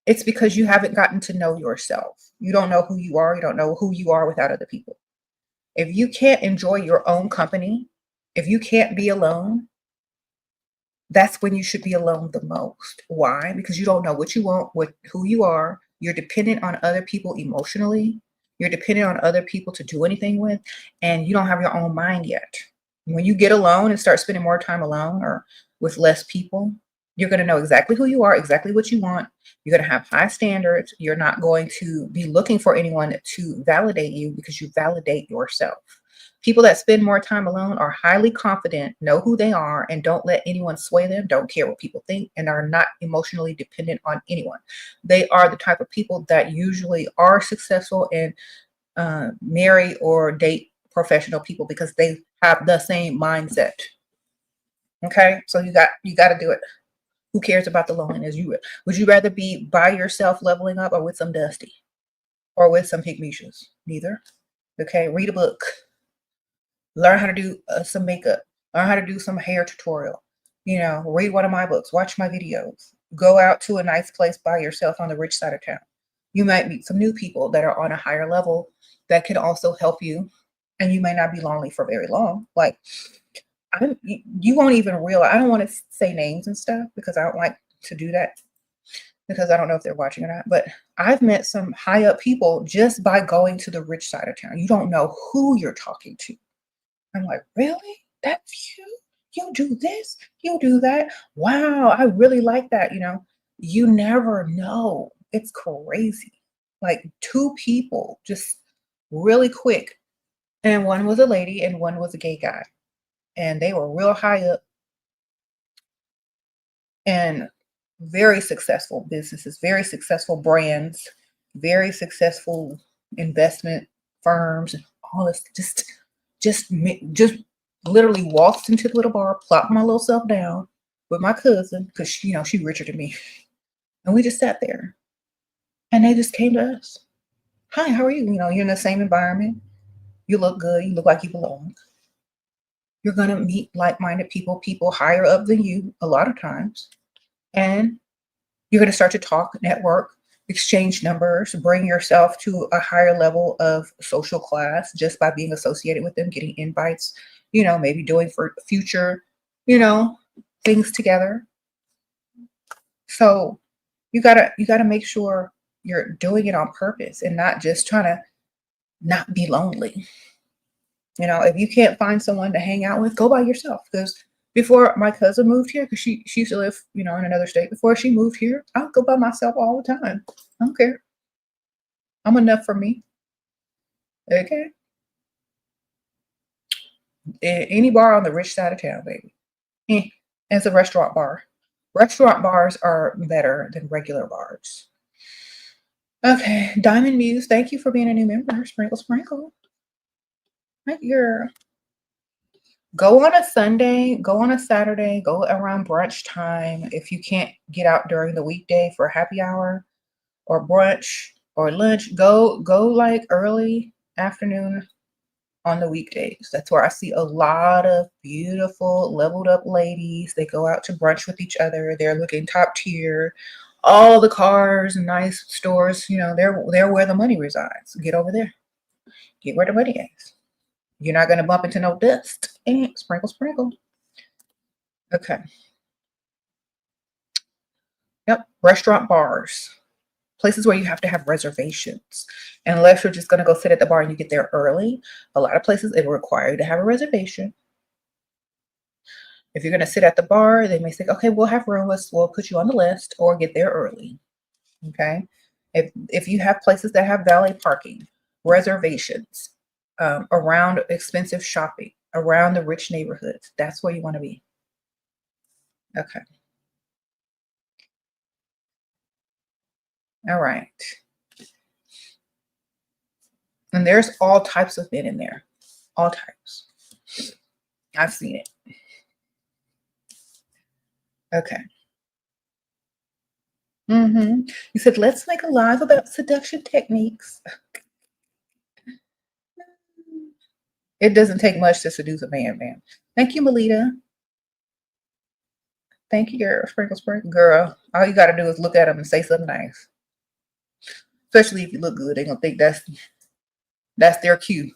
it's because you haven't gotten to know yourself. You don't know who you are. You don't know who you are without other people. If you can't enjoy your own company, if you can't be alone, that's when you should be alone the most. Why? Because you don't know what you want, who you are. You're dependent on other people emotionally. You're dependent on other people to do anything with, and you don't have your own mind yet. When you get alone and start spending more time alone or with less people, you're going to know exactly who you are, exactly what you want. You're going to have high standards. You're not going to be looking for anyone to validate you because you validate yourself. People that spend more time alone are highly confident, know who they are, and don't let anyone sway them, don't care what people think, and are not emotionally dependent on anyone. They are the type of people that usually are successful and marry or date professional people because they have the same mindset. Okay, so you got to do it. Who cares about the loneliness? Would you rather be by yourself leveling up or with some Dusty or with some Pygmishas? Neither. Okay, read a book. Learn how to do some makeup. Learn how to do some hair tutorial. Read one of my books. Watch my videos. Go out to a nice place by yourself on the rich side of town. You might meet some new people that are on a higher level that can also help you, and you may not be lonely for very long. Like you won't even realize. I don't want to say names and stuff because I don't like to do that because I don't know if they're watching or not. But I've met some high up people just by going to the rich side of town. You don't know who you're talking to. I'm like, really? That's you? You do this? You do that? Wow, I really like that. You never know. It's crazy. Like two people just really quick. And one was a lady and one was a gay guy. And they were real high up and very successful businesses, very successful brands, very successful investment firms, and all this. Just literally walked into the little bar, plopped my little self down with my cousin because she richer than me, and we just sat there, and they just came to us. Hi, how are you? You're in the same environment. You look good. You look like you belong. You're gonna meet like-minded people higher up than you a lot of times, and you're gonna start to talk, network, exchange numbers, bring yourself to a higher level of social class just by being associated with them, getting invites, maybe doing for future, things together. So you gotta make sure you're doing it on purpose and not just trying to not be lonely. If you can't find someone to hang out with, go by yourself. Because before my cousin moved here, because she used to live, in another state. Before she moved here, I would go by myself all the time. I don't care. I'm enough for me. Okay. Any bar on the rich side of town, baby. It's a restaurant bar. Restaurant bars are better than regular bars. Okay, Diamond Muse, thank you for being a new member. Sprinkle, sprinkle. Right, girl. Go on a Sunday, go on a Saturday, go around brunch time. If you can't get out during the weekday for happy hour or brunch or lunch, go like early afternoon on the weekdays. That's where I see a lot of beautiful leveled up ladies. They go out to brunch with each other. They're looking top tier. All the cars and nice stores, they're where the money resides. Get over there. Get where the money is. You're not going to bump into no dust. Sprinkle, sprinkle. Okay. Yep. Restaurant bars. Places where you have to have reservations. Unless you're just going to go sit at the bar and you get there early. A lot of places, it will require you to have a reservation. If you're going to sit at the bar, they may say, okay, we'll have room. We'll put you on the list or get there early. Okay. If you have places that have valet parking, reservations, around expensive shopping, around the rich neighborhoods, that's where you want to be. Okay. All right. And there's all types of men in there. All types. I've seen it. Okay. You said, let's make a live about seduction techniques. It doesn't take much to seduce a man. Thank you, Melita. Thank you, girl. Sprinkle, sprinkle. Girl, all you got to do is look at them and say something nice. Especially if you look good. They're going to think that's their cue.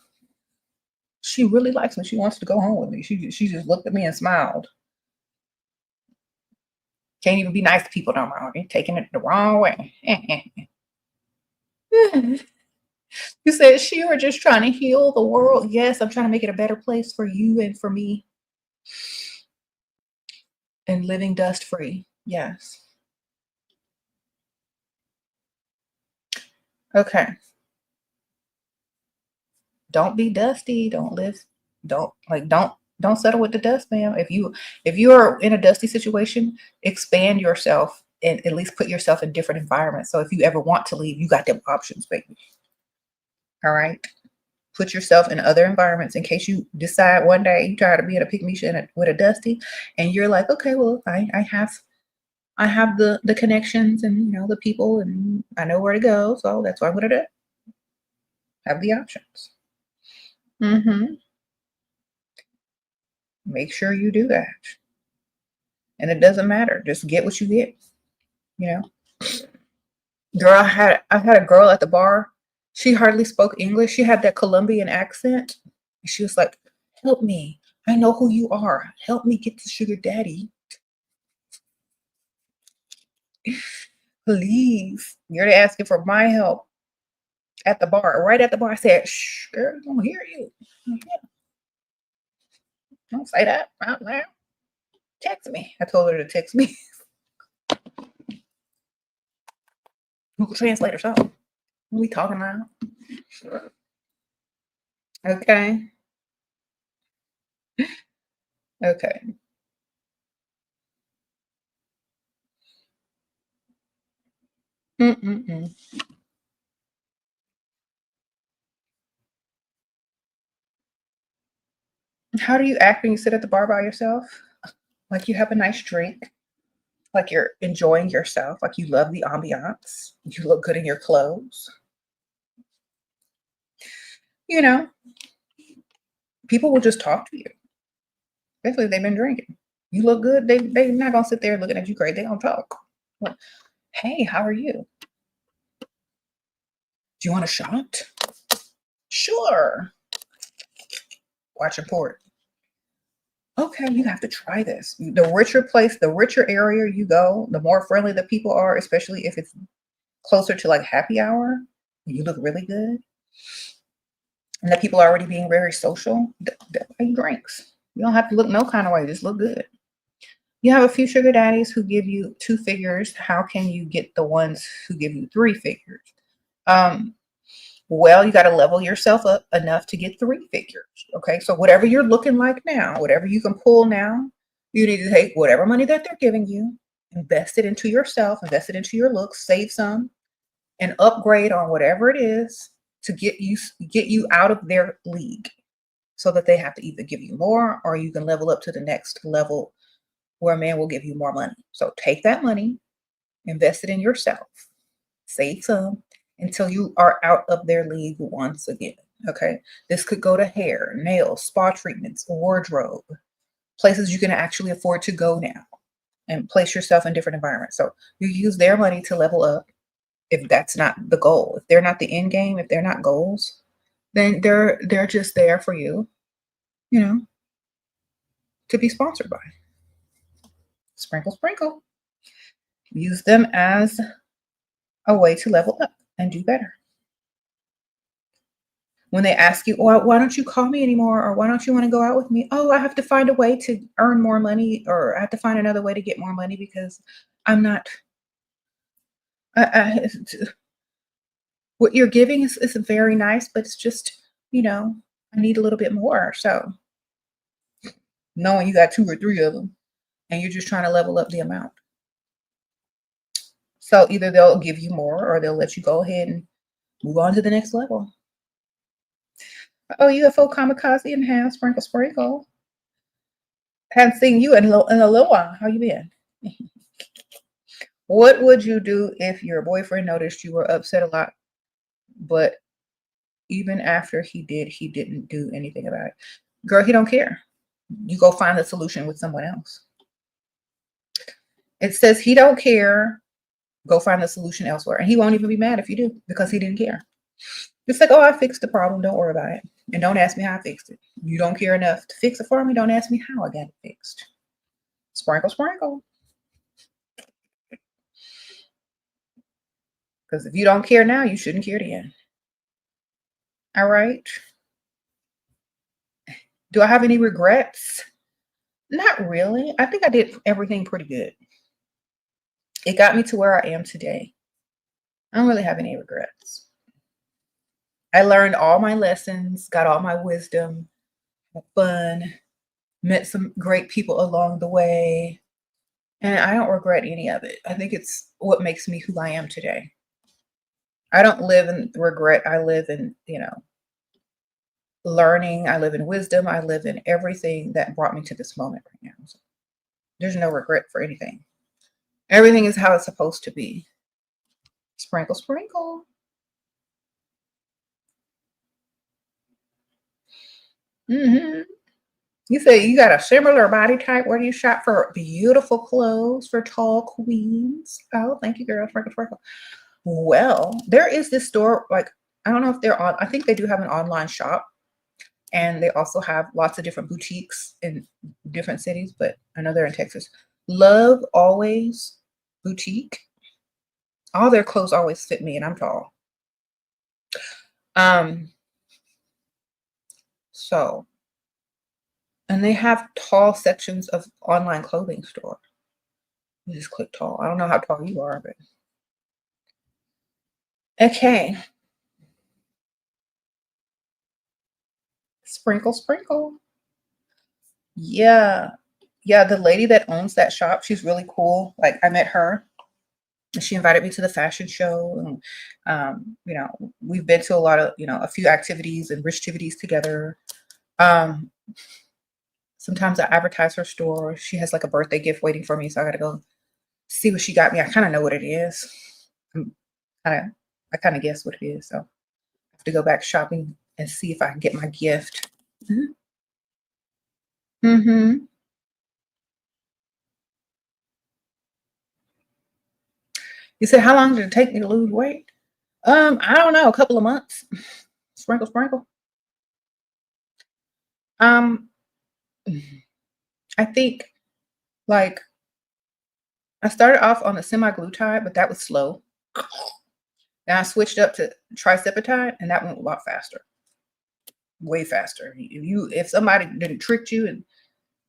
She really likes me. She wants to go home with me. She just looked at me and smiled. Can't even be nice to people no more. They're taking it the wrong way. You said she were just trying to heal the world. Yes, I'm trying to make it a better place for you and for me. And living dust free. Yes. Okay. Don't be dusty. Don't live Don't settle with the dust, ma'am. If you are in a dusty situation, expand yourself and at least put yourself in different environments. So if you ever want to leave, you got them options, baby. All right. Put yourself in other environments in case you decide one day you try to be in a pygmy shit with a dusty, and you're like, okay, well, I have the connections and the people, and I know where to go, so that's what I'm gonna do. Have the options. Make sure you do that, and it doesn't matter. Just get what you get. Girl, I had a girl at the bar. She hardly spoke English. She had that Colombian accent. She was like, "Help me. I know who you are. Help me get the sugar daddy. Please." You're asking for my help at the bar. Right at the bar. I said, "Shh, girl, I don't hear you. Don't say that out loud. Text me." I told her to text me. Google Translate or something. What are we talking about? Okay. Okay. Mm-mm-mm. How do you act when you sit at the bar by yourself? Like you have a nice drink, like you're enjoying yourself, like you love the ambiance, you look good in your clothes. You know, people will just talk to you, especially if they've been drinking. You look good, they're not gonna sit there looking at you crazy. They gonna talk. Like, hey, how are you? Do you want a shot? Sure. Watch your port. Okay, you have to try this. The richer area you go, the more friendly the people are, especially if it's closer to like happy hour. You look really good. And the people are already being very social. They'll buy you drinks. You don't have to look no kind of way, just look good. You have a few sugar daddies who give you 2 figures. How can you get the ones who give you 3 figures? Um, well, you got to level yourself up enough to get 3 figures. Okay, so whatever you're looking like now, whatever you can pull now, you need to take whatever money that they're giving you, invest it into yourself, invest it into your looks, save some, and upgrade on whatever it is to get you out of their league, so that they have to either give you more or you can level up to the next level where a man will give you more money. So take that money, invest it in yourself, save some until you are out of their league once again. Okay. This could go to hair, nails, spa treatments, wardrobe, places you can actually afford to go now, and place yourself in different environments. So you use their money to level up. If that's not the goal, if they're not the end game, if they're not goals, then they're just there for you, you know, to be sponsored by. Sprinkle, sprinkle. Use them as a way to level up and do better. When they ask you, well, why don't you call me anymore? Or why don't you want to go out with me? Oh, I have to find a way to earn more money, or I have to find another way to get more money because I'm not, I, what you're giving is very nice, but it's just, I need a little bit more. So knowing you got 2 or 3 of them and you're just trying to level up the amount. So either they'll give you more or they'll let you go ahead and move on to the next level. Oh, UFO kamikaze in house, sprinkle, sprinkle. Haven't seen you in a little while. How you been? What would you do if your boyfriend noticed you were upset a lot, but even after he didn't do anything about it? Girl, he don't care. You go find the solution with someone else. It says he don't care. Go find the solution elsewhere. And he won't even be mad if you do, because he didn't care. It's like, oh, I fixed the problem. Don't worry about it. And don't ask me how I fixed it. You don't care enough to fix it for me. Don't ask me how I got it fixed. Sprinkle, sprinkle. Because if you don't care now, you shouldn't care then. All right. Do I have any regrets? Not really. I think I did everything pretty good. It got me to where I am today. I don't really have any regrets. I learned all my lessons, got all my wisdom, had fun, met some great people along the way, and I don't regret any of it. I think it's what makes me who I am today. I don't live in regret. I live in, learning. I live in wisdom. I live in everything that brought me to this moment right now. So there's no regret for anything. Everything is how it's supposed to be. Sprinkle, sprinkle. You say you got a similar body type. Where do you shop for beautiful clothes for tall queens? Oh, thank you, girl. Sprinkle, sprinkle. Well, there is this store, like, I don't know if they're on, I think they do have an online shop, and they also have lots of different boutiques in different cities, but I know they're in Texas. Love Always Boutique. All their clothes always fit me, and I'm tall. So, and they have tall sections of online clothing store. You just click tall. I don't know how tall you are, but okay. Sprinkle, sprinkle. Yeah. Yeah, the lady that owns that shop, she's really cool. Like, I met her. She invited me to the fashion show, and we've been to a lot of, a few activities and rich activities together. Sometimes I advertise her store. She has like a birthday gift waiting for me, so I gotta go see what she got me. I kind of know what it is. I kind of guess what it is, so I have to go back shopping and see if I can get my gift. Mm-hmm. You said, how long did it take me to lose weight? I don't know, a couple of months. Sprinkle, sprinkle. Um, I think, like, I started off on the semi-glutide, but that was slow. Then I switched up to triceptide, and that went a lot faster, way faster. If somebody didn't tricked you and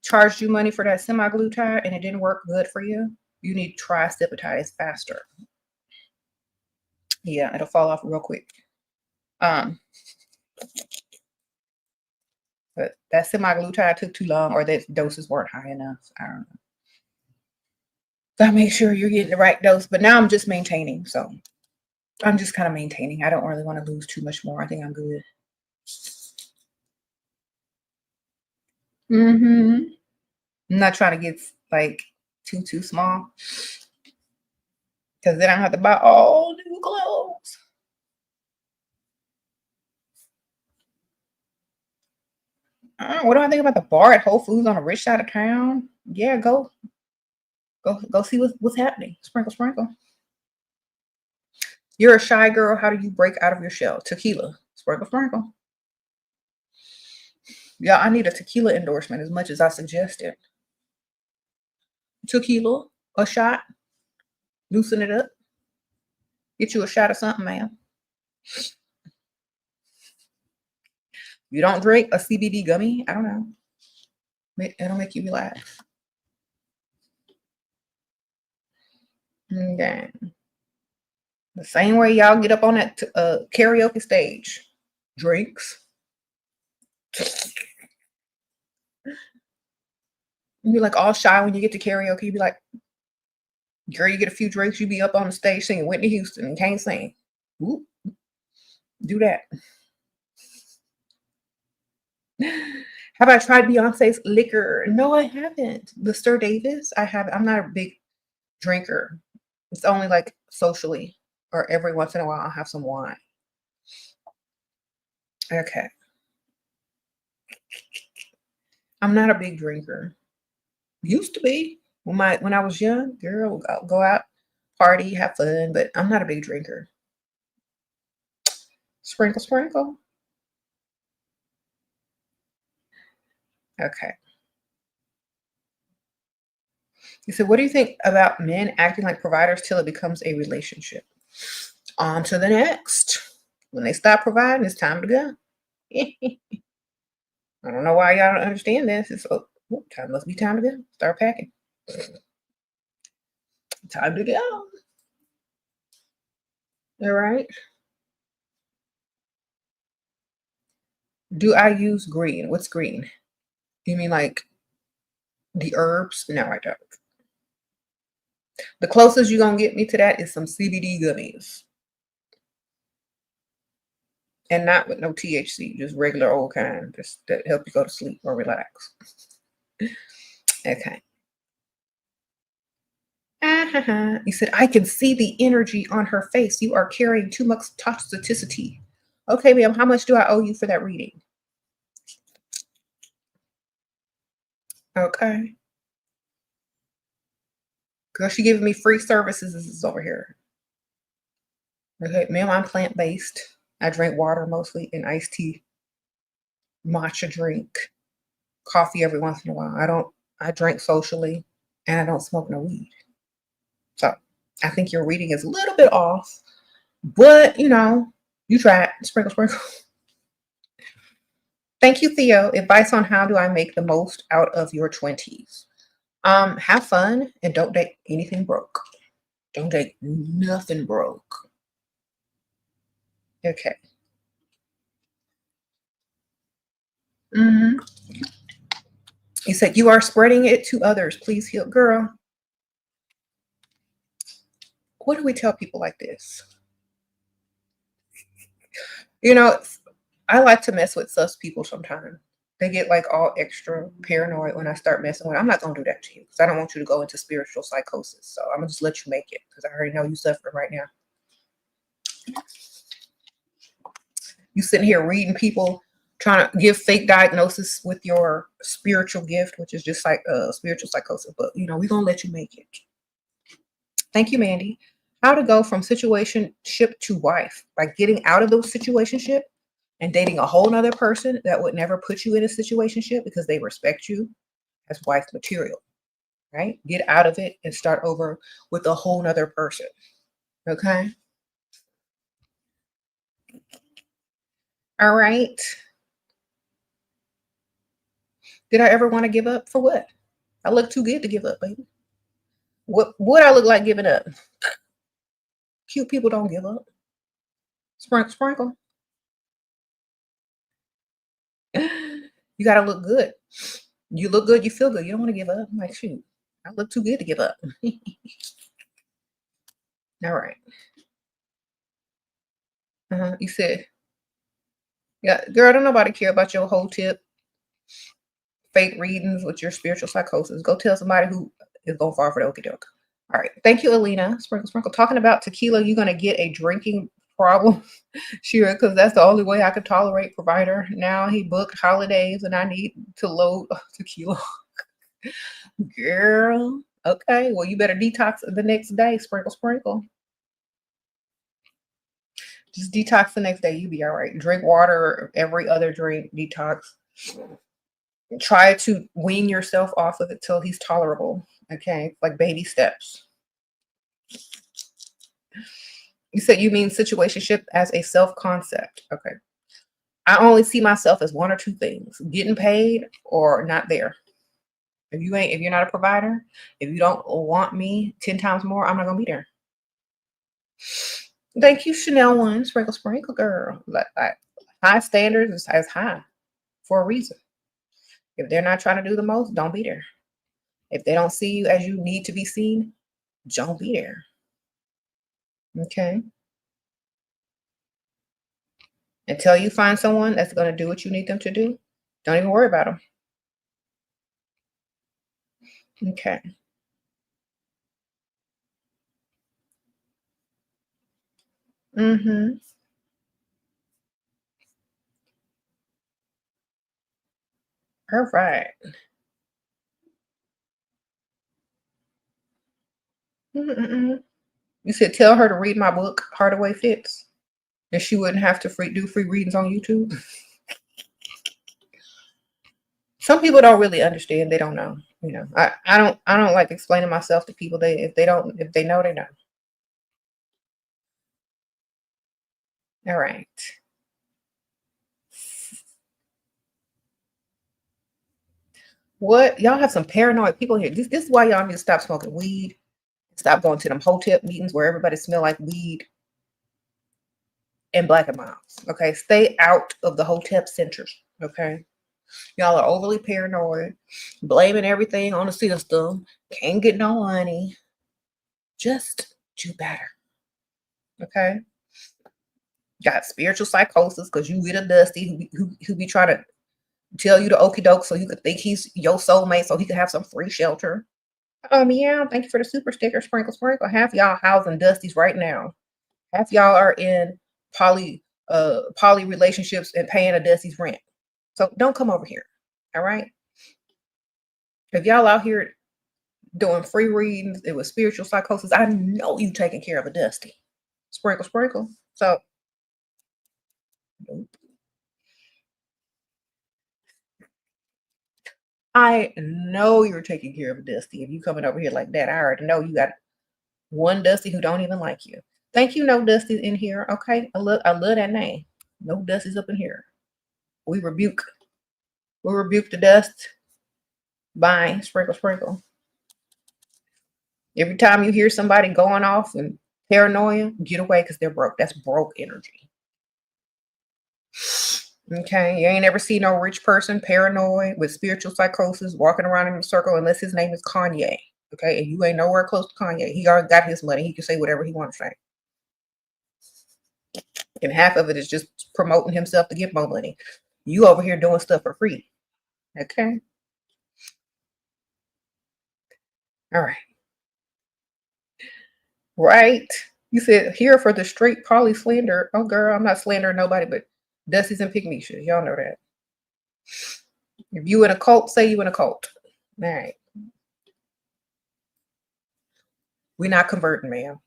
charged you money for that semi-glutide and it didn't work good for you, you need triceptide. It's faster. Yeah, it'll fall off real quick. But that semi-glutide took too long, or that doses weren't high enough. I don't know. Gotta make sure you're getting the right dose. But now I'm just maintaining, so I'm just kind of maintaining. I don't really want to lose too much more. I think I'm good. I'm not trying to get like too small, because then I have to buy all new clothes. What do I think about the bar at Whole Foods on the rich side of town? Yeah, go see what's happening. Sprinkle, sprinkle. You're a shy girl. How do you break out of your shell? Tequila. Sprinkle, sprinkle. Yeah, I need a tequila endorsement as much as I suggested. Tequila, a shot, loosen it up. Get you a shot of something, ma'am. You don't drink a CBD gummy? I don't know. It'll make you relax. Okay. The same way y'all get up on that karaoke stage. Drinks. You're like all shy when you get to karaoke. You be like, girl, you get a few drinks, you be up on the stage singing Whitney Houston and can't sing. Ooh, do that. Have I tried Beyonce's liquor? No, I haven't. The Sir Davis, I haven't. I'm not a big drinker. It's only like socially, or every once in a while I'll have some wine. Okay. I'm not a big drinker. Used to be when I was young, girl, go out, party, have fun, but I'm not a big drinker. Sprinkle, sprinkle. Okay. He said, what do you think about men acting like providers till it becomes a relationship? On to the next. When they stop providing, it's time to go. I don't know why y'all don't understand this. It's time must be time to go. Start packing. Time to go. All right. Do I use green? What's green? You mean like the herbs? No, I don't. The closest you're gonna get me to that is some CBD gummies. And not with no THC, just regular old kind, just that help you go to sleep or relax. Okay. You said, I can see the energy on her face. You are carrying too much toxicity. Okay, ma'am, how much do I owe you for that reading? Okay. Girl, she giving me free services. This is over here. Okay, ma'am, I'm plant-based. I drink water mostly and iced tea, matcha drink, coffee every once in a while. I drink socially and I don't smoke no weed. So I think your reading is a little bit off, but you try it. Sprinkle, sprinkle. Thank you, Theo. Advice on how do I make the most out of your 20s? Have fun and don't date anything broke. Don't date nothing broke. Okay. You said you are spreading it to others. Please heal. Girl, what do we tell people like this? I like to mess with sus people sometimes. They get like all extra paranoid when I start messing with. I'm not gonna do that to you because I don't want you to go into spiritual psychosis. So I'm gonna just let you make it because I already know you suffering right now. You sitting here reading people trying to give fake diagnosis with your spiritual gift, which is just like spiritual psychosis. But we're gonna let you make it. Thank you, Mandy. How to go from situationship to wife by getting out of those situationship and dating a whole nother person that would never put you in a situationship because they respect you as wife material, right? Get out of it and start over with a whole nother person. Okay. All right. Did I ever want to give up? For what? I look too good to give up, baby. What I look like giving up? Cute people don't give up. Sprinkle, sprinkle. You gotta look good. You look good, you feel good. You don't want to give up. I'm like, shoot, I look too good to give up. All right. You said, yeah, girl, don't nobody care about your whole tip, fake readings with your spiritual psychosis. Go tell somebody who is going far for the okie doke. All right. Thank you, Alina. Sprinkle, sprinkle. Talking about tequila, you're going to get a drinking problem. Sure, because that's the only way I could tolerate provider. Now he booked holidays and I need to load tequila. Girl. Okay. Well, you better detox the next day. Sprinkle, sprinkle. Just detox the next day. You be all right. Drink water every other drink. Detox. Try to wean yourself off of it till he's tolerable. Okay. Like baby steps. You said you mean situationship as a self-concept. Okay. I only see myself as one or two things: getting paid or not there. If you're not a provider, if you don't want me 10 times more, I'm not gonna be there. Thank you, Chanel One. Sprinkle, sprinkle, girl. Like high standards is as high for a reason. If they're not trying to do the most, don't be there. If they don't see you as you need to be seen, don't be there. Okay. Until you find someone that's going to do what you need them to do, don't even worry about them. Okay. Mm-hmm. All right. Mm-mm-mm. You said tell her to read my book, Hardaway Fits, and she wouldn't have to do free readings on YouTube. Some people don't really understand. They don't know. I don't like explaining myself to people. If they know, they know. All right. What y'all have some paranoid people here. This is why y'all need to stop smoking weed. Stop going to them hotep meetings where everybody smell like weed and Black and Miles. Okay, stay out of the hotep centers. Okay. Y'all are overly paranoid, blaming everything on the system. Can't get no money. Just do better. Okay. Got spiritual psychosis because you with a Dusty who be trying to tell you the okie doke so you could think he's your soulmate so he could have some free shelter. Yeah, thank you for the super sticker, sprinkle, sprinkle. Half y'all housing Dusties right now. Half y'all are in poly relationships and paying a Dusty's rent. So don't come over here. All right. If y'all out here doing free readings, it was spiritual psychosis, I know you taking care of a Dusty. Sprinkle, sprinkle. So nope. I know you're taking care of a Dusty. If you coming over here like that, I already know you got one Dusty who don't even like you. Thank you, no Dusties in here. Okay. I love that name. No Dusties up in here. We rebuke the dust. Bye. Sprinkle, sprinkle. Every time you hear somebody going off and paranoia, get away because they're broke. That's broke energy. Okay, you ain't ever seen no rich person paranoid with spiritual psychosis walking around in a circle unless his name is Kanye. Okay, and you ain't nowhere close to Kanye. He already got his money. He can say whatever he wants to say. And half of it is just promoting himself to get more money. You over here doing stuff for free. Okay. All right. Right. You said here for the straight poly slander. Oh, girl, I'm not slandering nobody, but Dusty's and Pygmishas. Y'all know that. If you in a cult, say you in a cult. All right. We're not converting, ma'am.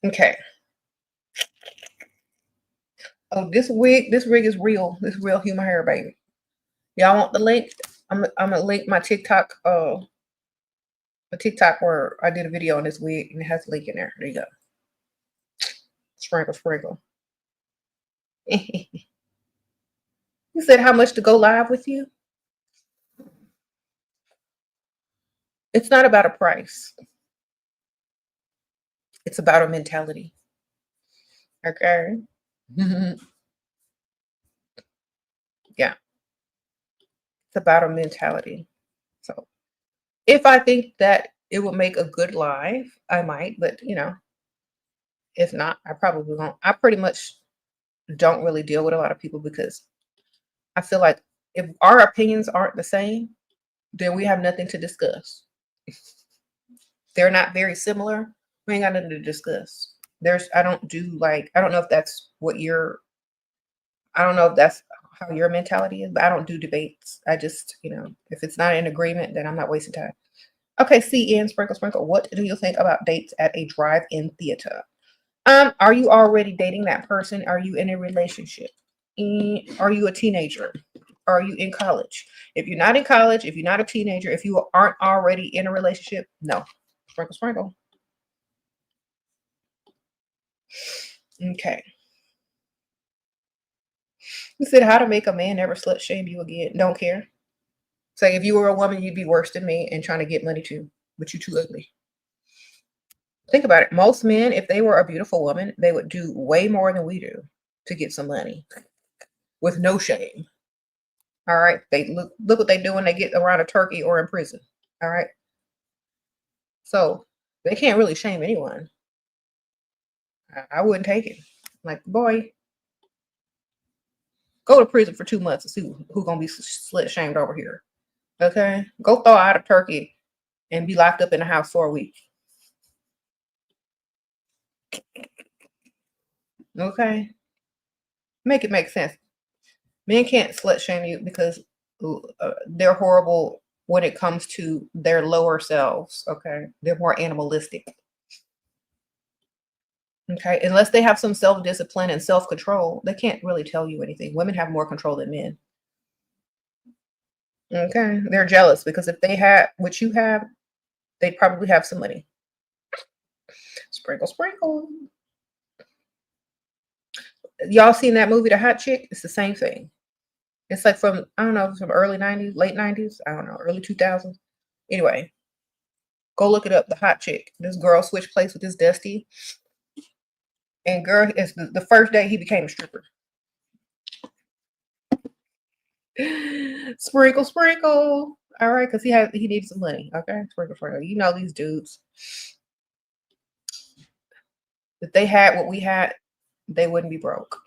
Okay. Oh, this rig is real. This real human hair, baby. Y'all want the link? I'm gonna link my TikTok, a TikTok where I did a video on this wig and it has a link in there. There you go. Sprinkle, sprinkle. You said how much to go live with you? It's not about a price. It's about a mentality. Okay. Yeah. It's about a mentality. So if I think that it will make a good live, I might, but if not, I probably won't. I pretty much don't really deal with a lot of people because I feel like if our opinions aren't the same, then we have nothing to discuss. They're not very similar. We ain't got nothing to discuss. I don't know if that's I don't know if that's how your mentality is, but I don't do debates. I just, if it's not in agreement, then I'm not wasting time. Okay, CN, sprinkle, sprinkle. What do you think about dates at a drive-in theater? Are you already dating that person? Are you in a relationship? Are you a teenager? Are you in college? If you're not in college, if you're not a teenager, if you aren't already in a relationship, no. Sprinkle, sprinkle. Okay. You said how to make a man never slut shame you again. Don't care. Say if you were a woman, you'd be worse than me and trying to get money too, but you're too ugly. Think about it. Most men, if they were a beautiful woman, they would do way more than we do to get some money with no shame. All right. They look what they do when they get around a turkey or in prison. All right. So they can't really shame anyone. I wouldn't take it. Like, boy, go to prison for 2 months and see who's gonna be slut shamed over here. Okay. Go throw out a turkey and be locked up in the house for a week. Okay. Make it make sense. Men can't slut shame you because they're horrible when it comes to their lower selves. Okay. They're more animalistic. Okay. Unless they have some self-discipline and self-control, they can't really tell you anything. Women have more control than men. Okay. They're jealous because if they had what you have, they probably have some money. Sprinkle, sprinkle. Y'all seen that movie, The Hot Chick? It's the same thing. It's like from, I don't know, from early 90s, late 90s, I don't know, early 2000s. Anyway, go look it up, The Hot Chick. This girl switched place with this Dusty. And girl, it's the first day he became a stripper. Sprinkle, sprinkle. All right, because he needs some money. Okay, sprinkle, sprinkle. You know these dudes. If they had what we had, they wouldn't be broke.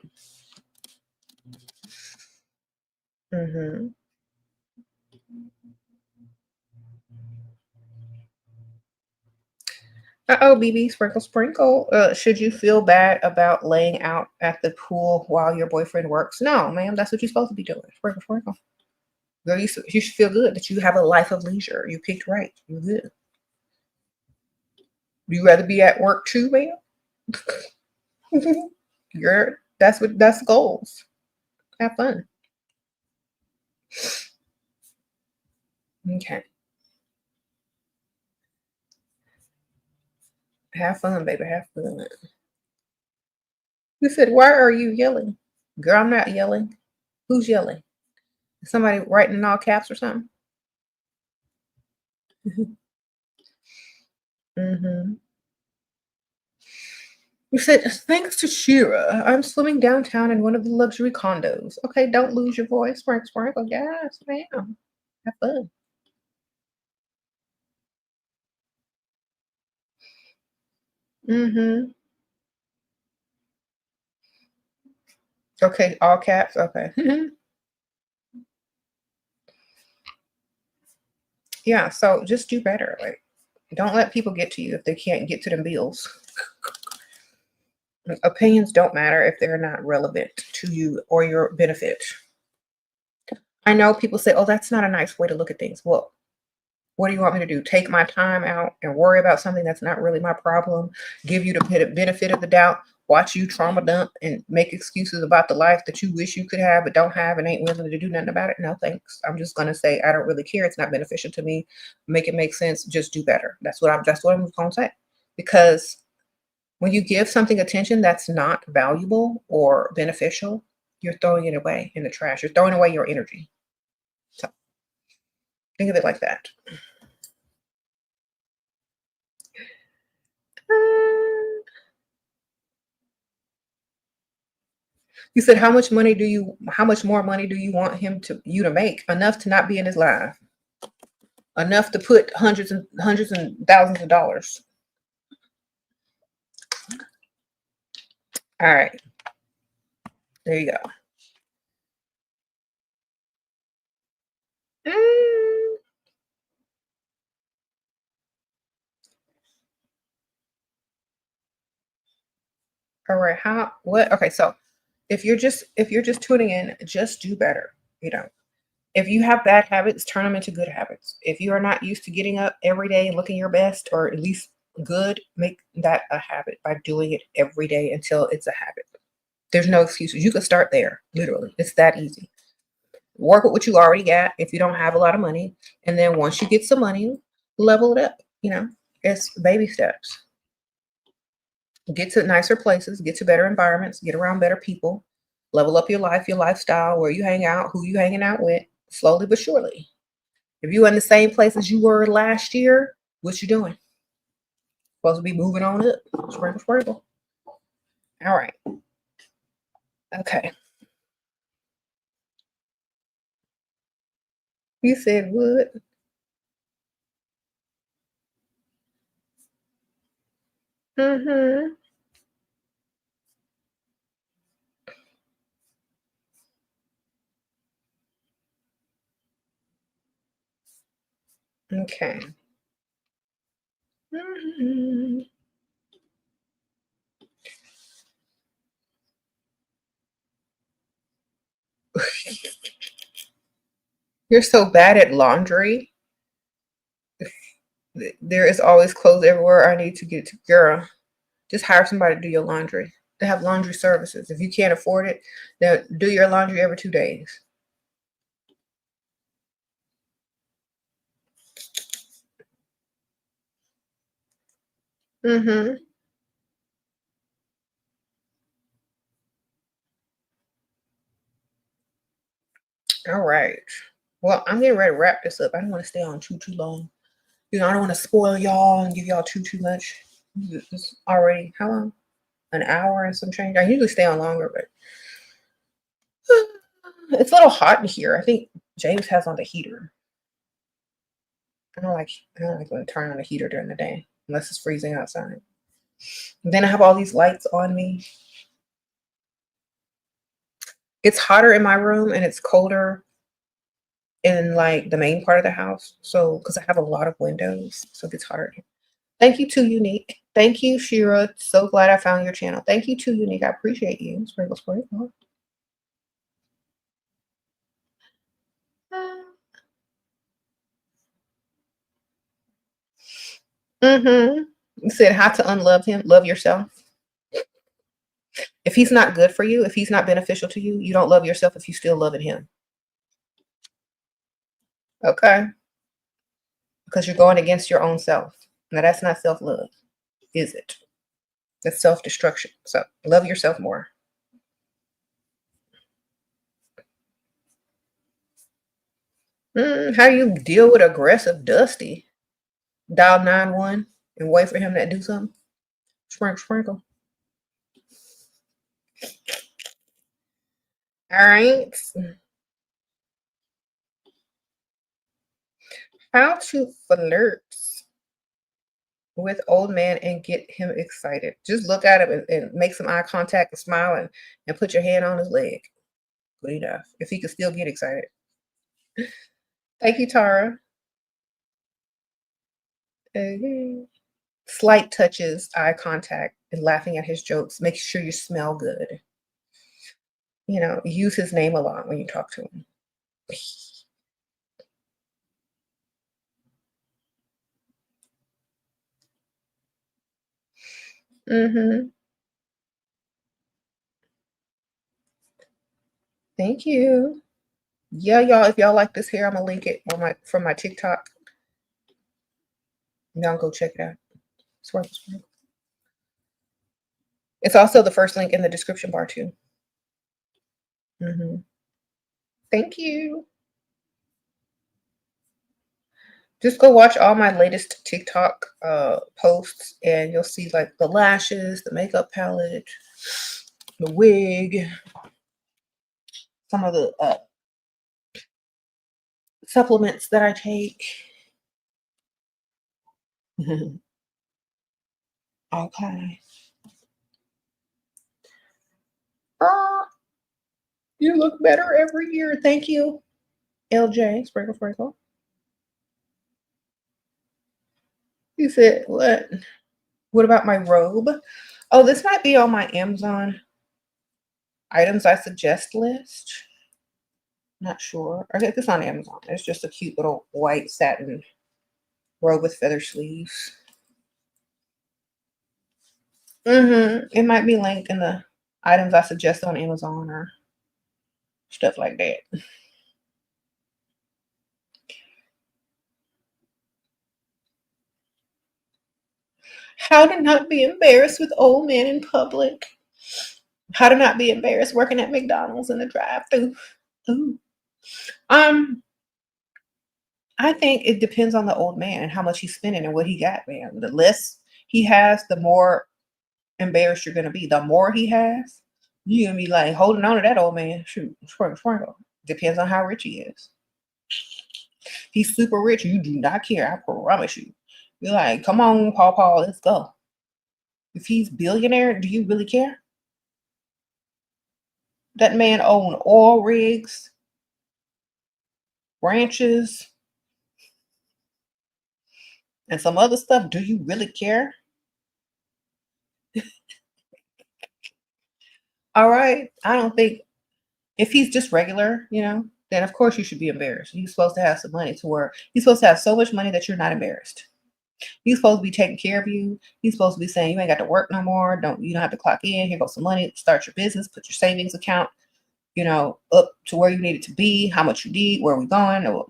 Mm-hmm. Uh-oh, BB, sprinkle, sprinkle. Should you feel bad about laying out at the pool while your boyfriend works? No, ma'am, that's what you're supposed to be doing. Sprinkle, sprinkle. Girl, you should feel good that you have a life of leisure. You picked right. You're good. Do you rather be at work too, ma'am? That's goals. Have fun. Okay. Have fun, baby. Have fun. You said, why are you yelling? Girl, I'm not yelling. Who's yelling? Somebody writing in all caps or something? Mm-hmm. You said, thanks to Shira, I'm swimming downtown in one of the luxury condos. Okay, don't lose your voice. Sprinkle, sprinkle. Yes, ma'am. Have fun. Mm-hmm. Okay, all caps. Okay. Yeah, so just do better. Like, don't let people get to you if they can't get to them bills. Opinions don't matter if they're not relevant to you or your benefit. I know people say, oh, that's not a nice way to look at things. Well, what do you want me to do? Take my time out and worry about something that's not really my problem? Give you the benefit of the doubt? Watch you trauma dump and make excuses about the life that you wish you could have but don't have and ain't willing to do nothing about it? No, thanks. I'm just gonna say I don't really care. It's not beneficial to me. Make it make sense. Just do better. That's what I'm gonna say. Because when you give something attention that's not valuable or beneficial, you're throwing it away in the trash. You're throwing away your energy. So think of it like that. Uh, You said how much more money do you want you to make? Enough to not be in his life. Enough to put hundreds and thousands of dollars. All right. There you go. Mm, all right. Okay, so if you're just tuning in, just do better. You know, if you have bad habits, turn them into good habits. If you are not used to getting up every day and looking your best, or at least good, make that a habit by doing it every day until it's a habit. There's no excuses. You can start there, literally. It's that easy. Work with what you already got if you don't have a lot of money. And then once you get some money, level it up. It's baby steps. Get to nicer places, get to better environments, get around better people, level up your life, your lifestyle, where you hang out, who you hanging out with, slowly but surely. If you in the same place as you were last year, what you doing? Supposed to be moving on up. Sprinkle, sprinkle. All right. Okay. You said what? Mm-hmm. Okay. Mhm. You're so bad at laundry. There is always clothes everywhere. I need to get to. Girl, just hire somebody to do your laundry. They have laundry services. If you can't afford it, then do your laundry every 2 days. Mm-hmm. All right. Well, I'm getting ready to wrap this up. I don't want to stay on too long. I don't want to spoil y'all and give y'all too much. It's already how long? An hour and some change. I usually stay on longer, but It's a little hot in here. I think James has on the heater. I don't like when I turn on the heater during the day unless it's freezing outside. And then I have all these lights on me. It's hotter in my room and it's colder in like the main part of the house. So because I have a lot of windows, so it gets hotter. Thank you, Too Unique. Thank you, Shira. So glad I found your channel. Thank you, Too Unique. I appreciate you. Sprinkle, sprinkle. You said how to unlove him. Love yourself. If he's not good for you, if he's not beneficial to you, you don't love yourself if you still loving him. Okay? Because you're going against your own self. Now that's not self-love, is it? That's self-destruction. So love yourself more. How do you deal with aggressive Dusty? Dial 911 and wait for him to do something. Sprinkle, sprinkle. All right. How to flirt with old man and get him excited. Just look at him and make some eye contact and smile and put your hand on his leg. Good enough. If he can still get excited. Thank you, Tara. Slight touches, eye contact, and laughing at his jokes. Make sure you smell good. You know, use his name a lot when you talk to him. Thank you. Yeah, y'all, if y'all like this hair, I'm gonna link it on from my TikTok. Y'all go check it out. Sprinkle, sprinkle. It's also the first link in the description bar too. Thank you. Just go watch all my latest TikTok posts and you'll see like the lashes, the makeup palette, the wig, some of the supplements that I take. Okay. You look better every year. Thank you, LJ. Sprinkle, sprinkle. You said what? What about my robe? Oh, this might be on my Amazon items I suggest list. Not sure. I think it's on Amazon. It's just a cute little white satin robe with feather sleeves. It might be linked in the items I suggest on Amazon or stuff like that. How to not be embarrassed with old men in public. How to not be embarrassed working at McDonald's in the drive-thru. I think it depends on the old man and how much he's spending and what he got, man. The less he has, the more embarrassed you're gonna be. The more he has, you're gonna be like holding on to that old man. Shoot, sprinkle. Depends on how rich he is. He's super rich. You do not care. I promise you. You're like, come on, Paul, let's go. If he's billionaire, do you really care? That man owned oil rigs, ranches, and some other stuff. Do you really care? All right. I don't think if he's just regular, then of course you should be embarrassed. He's supposed to have some money to where he's supposed to have so much money that you're not embarrassed. He's supposed to be taking care of you. He's supposed to be saying you ain't got to work no more. You don't have to clock in. Here goes some money. Start your business. Put your savings account, up to where you need it to be. How much you need. Where we going? Or,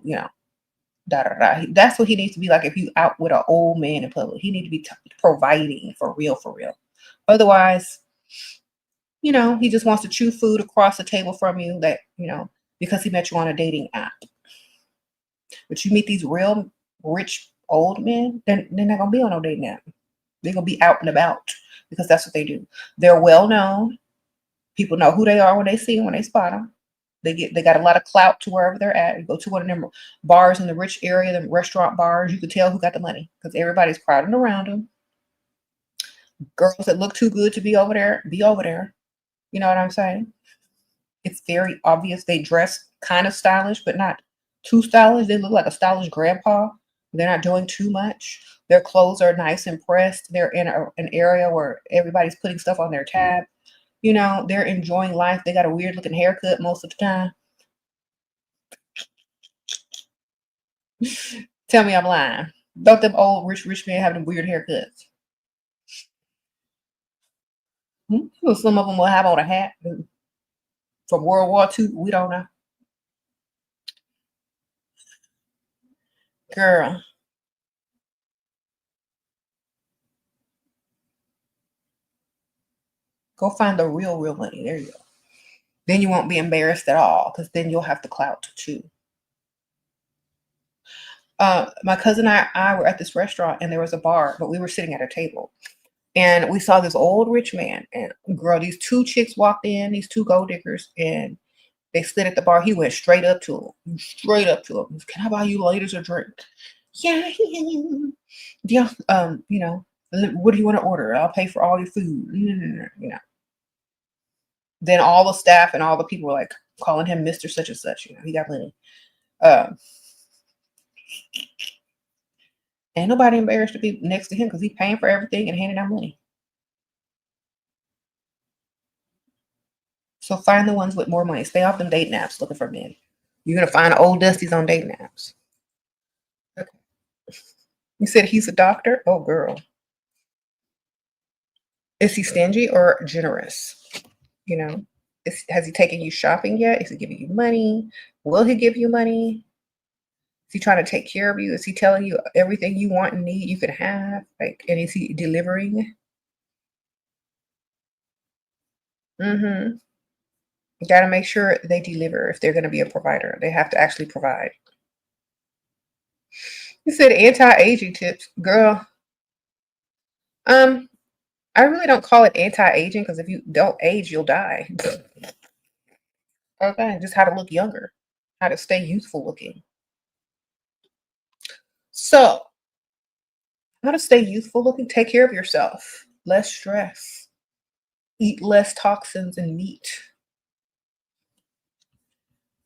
da da da. That's what he needs to be like. If you out with an old man in public, he need to be providing for real, for real. Otherwise, he just wants to chew food across the table from you that, because he met you on a dating app. But you meet these real rich old men, then they're not going to be on no dating app. They're going to be out and about because that's what they do. They're well known. People know who they are when they see them, when they spot them. They got a lot of clout to wherever they're at. You go to one of them bars in the rich area, the restaurant bars, you can tell who got the money because everybody's crowding around them. Girls that look too good to be over there, be over there. You know what I'm saying? It's very obvious. They dress kind of stylish, but not too stylish. They look like a stylish grandpa. They're not doing too much. Their clothes are nice and pressed. They're in an area where everybody's putting stuff on their tab. You know, they're enjoying life. They got a weird looking haircut most of the time. Tell me I'm lying. Don't them old rich men have them weird haircuts? Well, some of them will have on a hat from World War II. We don't know. Girl. Go find the real money. There you go. Then you won't be embarrassed at all because then you'll have the clout too. My cousin and I were at this restaurant and there was a bar, but we were sitting at a table. And we saw this old rich man. And girl, these two chicks walked in, these two gold diggers, and they stood at the bar. He went straight up to him. Straight up to him. Can I buy you ladies a drink? Yeah. Yeah. You know, what do you want to order? I'll pay for all your food. You know. Then all the staff and all the people were like calling him Mr. Such and Such. You know, he got money. Ain't nobody embarrassed to be next to him because he's paying for everything and handing out money. So find the ones with more money. Stay off them dating apps looking for men. You're gonna find old dusties on dating apps. Okay. You said he's a doctor? Oh girl. Is he stingy or generous? You know, has he taken you shopping yet? Is he giving you money? Will he give you money? Is he trying to take care of you? Is he telling you everything you want and need you can have? Like, and is he delivering? Mm-hmm. You got to make sure they deliver if they're going to be a provider. They have to actually provide. You said anti-aging tips, girl. I really don't call it anti-aging because if you don't age, you'll die. Okay, just how to look younger, how to stay youthful looking. So, how to stay youthful looking? Take care of yourself. Less stress. Eat less toxins and meat.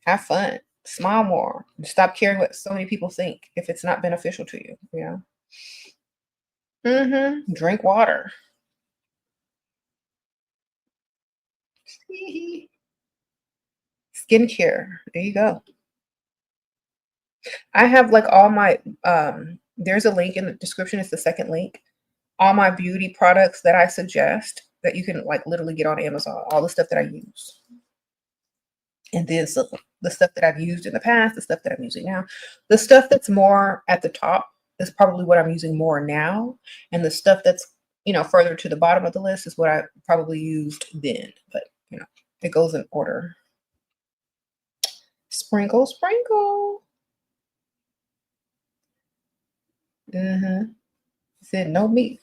Have fun. Smile more. Stop caring what so many people think if it's not beneficial to you. You know. Drink water. Skincare. There you go. I have like all my there's a link in the description, it's the second link. All my beauty products that I suggest that you can like literally get on Amazon, all the stuff that I use. And then the stuff that I've used in the past, the stuff that I'm using now. The stuff that's more at the top is probably what I'm using more now. And the stuff that's, you know, further to the bottom of the list is what I probably used then. But, you know, it goes in order. Sprinkle, sprinkle. Said no meat.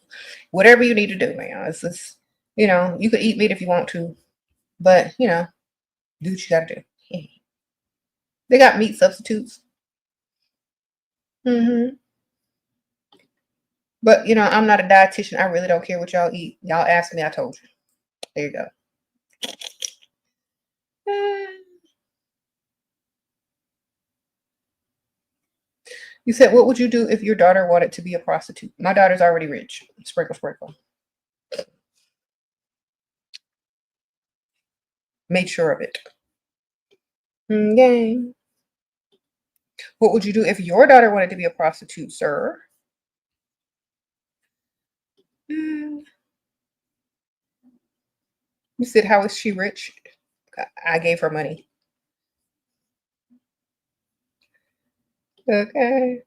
Whatever you need to do, man. It's just, you know, you could eat meat if you want to, but you know, do what you gotta do. They got meat substitutes. But you know, I'm not a dietitian. I really don't care what y'all eat. Y'all ask me, I told you. There you go. You said, what would you do if your daughter wanted to be a prostitute? My daughter's already rich. Sprinkle, sprinkle. Made sure of it. Okay. What would you do if your daughter wanted to be a prostitute, sir? You said, how is she rich? I gave her money. Okay.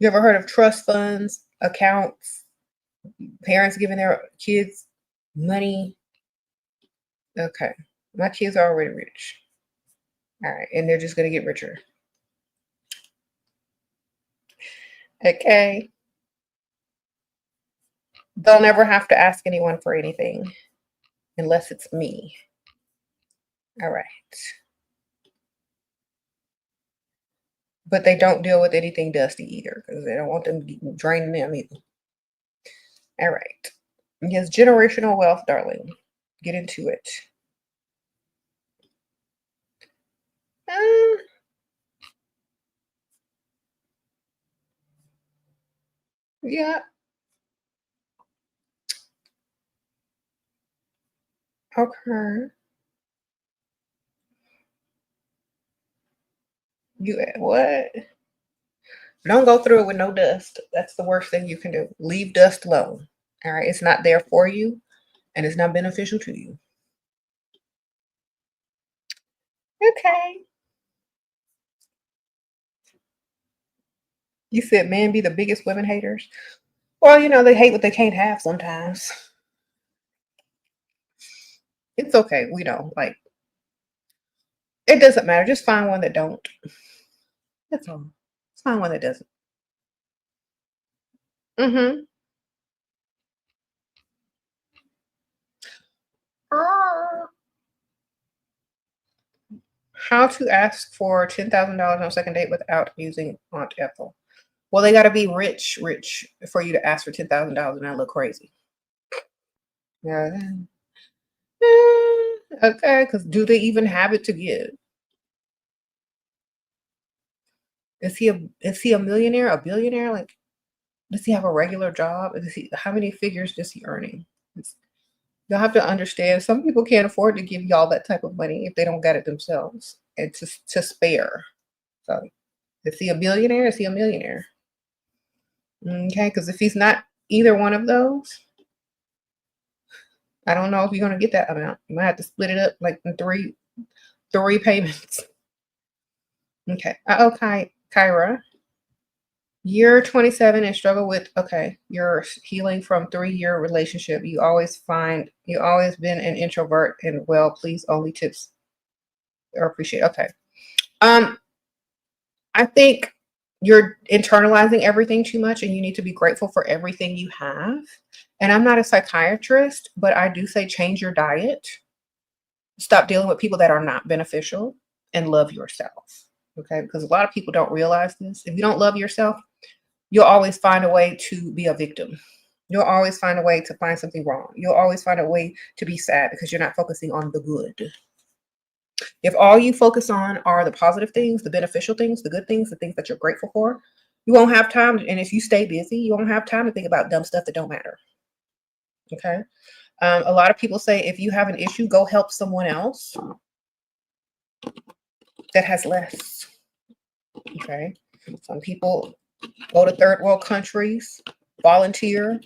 You ever heard of trust funds, accounts, parents giving their kids money? Okay. My kids are already rich. All right. And they're just going to get richer. Okay. They'll never have to ask anyone for anything unless it's me. All right. but they don't deal with anything dusty either because they don't want them draining them either. All right. Yes, generational wealth, darling. Get into it. Uh, yeah. Okay. You what? Don't go through it with no dust. That's the worst thing you can do. Leave dust alone. All right. It's not there for you and it's not beneficial to you. Okay. You said men be the biggest women haters. Well, they hate what they can't have sometimes. It's okay. We don't. Like, it doesn't matter. Just find one that don't. That's all. Just find one that doesn't. Mm-hmm. How to ask for $10,000 on a second date without using Aunt Ethel? Well, they got to be rich, rich for you to ask for $10,000 and not look crazy. Yeah. Okay, because do they even have it to give? Is he a millionaire, a billionaire? Like, does he have a regular job? How many figures is he earning? You'll have to understand some people can't afford to give y'all that type of money if they don't get it themselves and to spare. So is he a billionaire? Is he a millionaire? Okay, because if he's not either one of those, I don't know if you're gonna get that amount. You might have to split it up like in three payments. Okay. Okay, Kyra. You're 27 and struggle with you're healing from 3-year relationship. You always been an introvert and please only tips or appreciate. Okay. Um, I think you're internalizing everything too much and you need to be grateful for everything you have. And I'm not a psychiatrist, but I do say change your diet. Stop dealing with people that are not beneficial and love yourself. Okay? Because a lot of people don't realize this. If you don't love yourself, you'll always find a way to be a victim. You'll always find a way to find something wrong. You'll always find a way to be sad because you're not focusing on the good. If all you focus on are the positive things, the beneficial things, the good things, the things that you're grateful for, you won't have time. And if you stay busy, you won't have time to think about dumb stuff that don't matter. Okay. A lot of people say if you have an issue, go help someone else that has less. Okay. Some people go to third world countries, volunteer,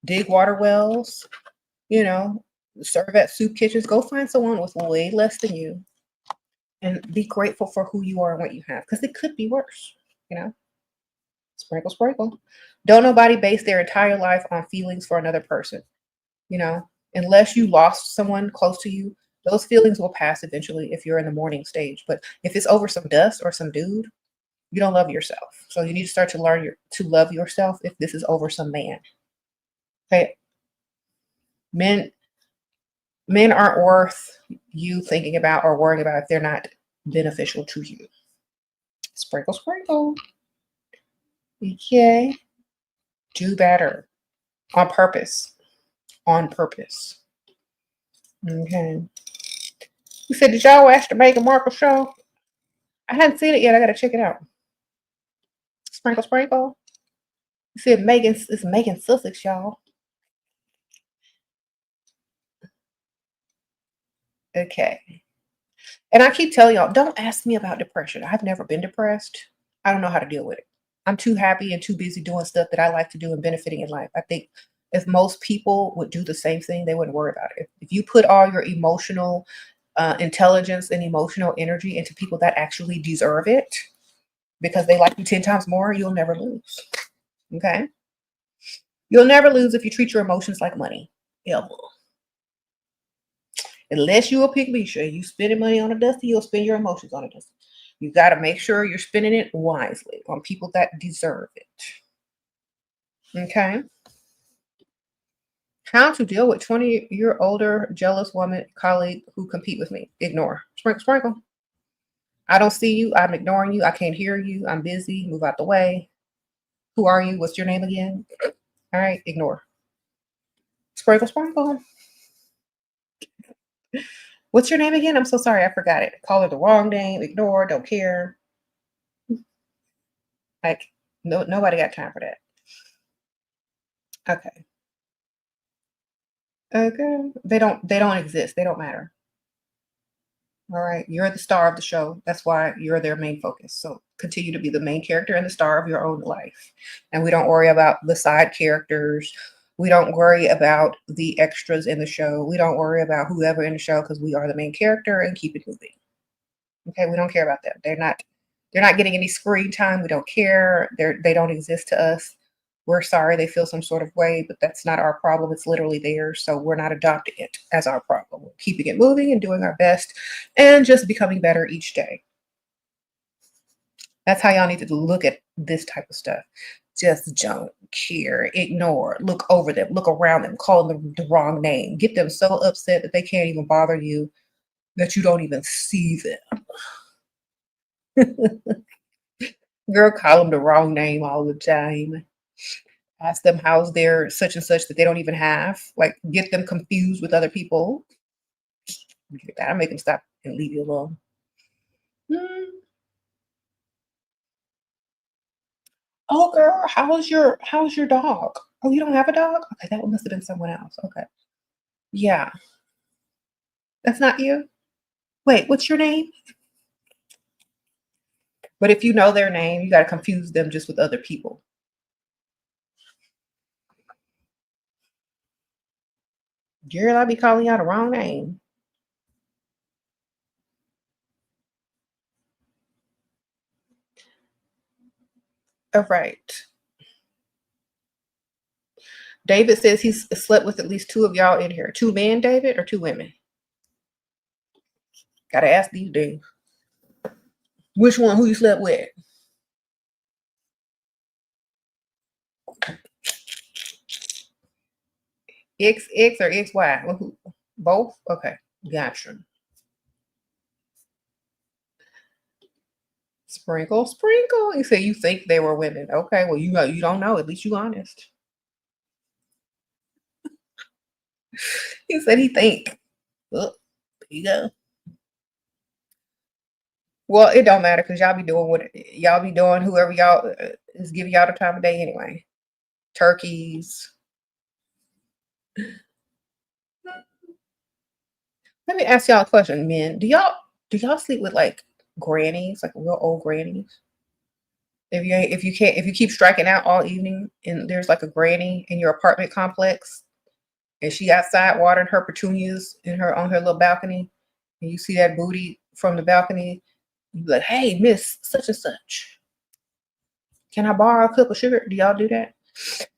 dig water wells, serve at soup kitchens. Go find someone with way less than you and be grateful for who you are and what you have because it could be worse. Sprinkle, sprinkle. Don't nobody base their entire life on feelings for another person. Unless you lost someone close to you, those feelings will pass eventually if you're in the mourning stage. But if it's over some dust or some dude, you don't love yourself. So you need to start to learn to love yourself if this is over some man. Okay. Men aren't worth you thinking about or worrying about if they're not beneficial to you. Sprinkle, sprinkle. Okay. Do better on purpose. On purpose. Okay. You said, did y'all watch the Meghan Markle show? I hadn't seen it yet. I gotta check it out. Sprinkle, sprinkle. You said it's Megan Sussex, y'all. Okay. And I keep telling y'all, don't ask me about depression. I've never been depressed. I don't know how to deal with it. I'm too happy and too busy doing stuff that I like to do and benefiting in life. I think if most people would do the same thing, they wouldn't worry about it. If you put all your emotional intelligence and emotional energy into people that actually deserve it because they like you 10 times more, you'll never lose. Okay? You'll never lose if you treat your emotions like money. Ever. Unless you a pygmy, you spending money on a dusty, you'll spend your emotions on a dusty. You got to make sure you're spending it wisely on people that deserve it. Okay. How to deal with 20-year older jealous woman colleague who compete with me? Ignore. Sprinkle, sprinkle. I don't see you. I'm ignoring you. I can't hear you. I'm busy. Move out the way. Who are you? What's your name again? All right, ignore. Sprinkle, sprinkle. What's your name again? I'm so sorry. I forgot it. Call her the wrong name. Ignore. Don't care. Like, no, nobody got time for that. Okay. Okay. They don't exist. They don't matter. All right. You're the star of the show. That's why you're their main focus. So continue to be the main character and the star of your own life. And we don't worry about the side characters. We don't worry about the extras in the show. We don't worry about whoever in the show because we are the main character and keep it moving. Okay, we don't care about them. They're not getting any screen time. We don't care. They don't exist to us. We're sorry they feel some sort of way, but that's not our problem. It's literally theirs. So we're not adopting it as our problem. We're keeping it moving and doing our best and just becoming better each day. That's how y'all need to look at this type of stuff. Just don't care, ignore, look over them, look around them, call them the wrong name, get them so upset that they can't even bother you, that you don't even see them. Girl, call them the wrong name all the time. Ask them how's their such and such that they don't even have. Like, get them confused with other people. That'll make them stop and leave you alone. Oh, girl, how's your dog? Oh, you don't have a dog? Okay, that one must have been someone else. Okay. Yeah. That's not you? Wait, what's your name? But if you know their name, you got to confuse them just with other people. Girl, I be calling y'all the wrong name. All right. David says he's slept with at least two of y'all in here. Two men, David, or two women? Gotta ask these days. Which one? Who you slept with? XX or XY? Who? Both? Okay. Gotcha. Sprinkle, sprinkle. You say you think they were women. Okay, well, you know, you don't know. At least you honest. He said he think. Oh, there you go. Well, it don't matter because y'all be doing what y'all be doing. Whoever y'all is giving y'all the time of day anyway. Turkeys. Let me ask y'all a question, men. Do y'all sleep with like grannies, like real old grannies? If you keep striking out all evening and there's like a granny in your apartment complex and she outside watering her petunias in her on her little balcony, and you see that booty from the balcony, you be like, hey, miss such and such. Can I borrow a cup of sugar? Do y'all do that?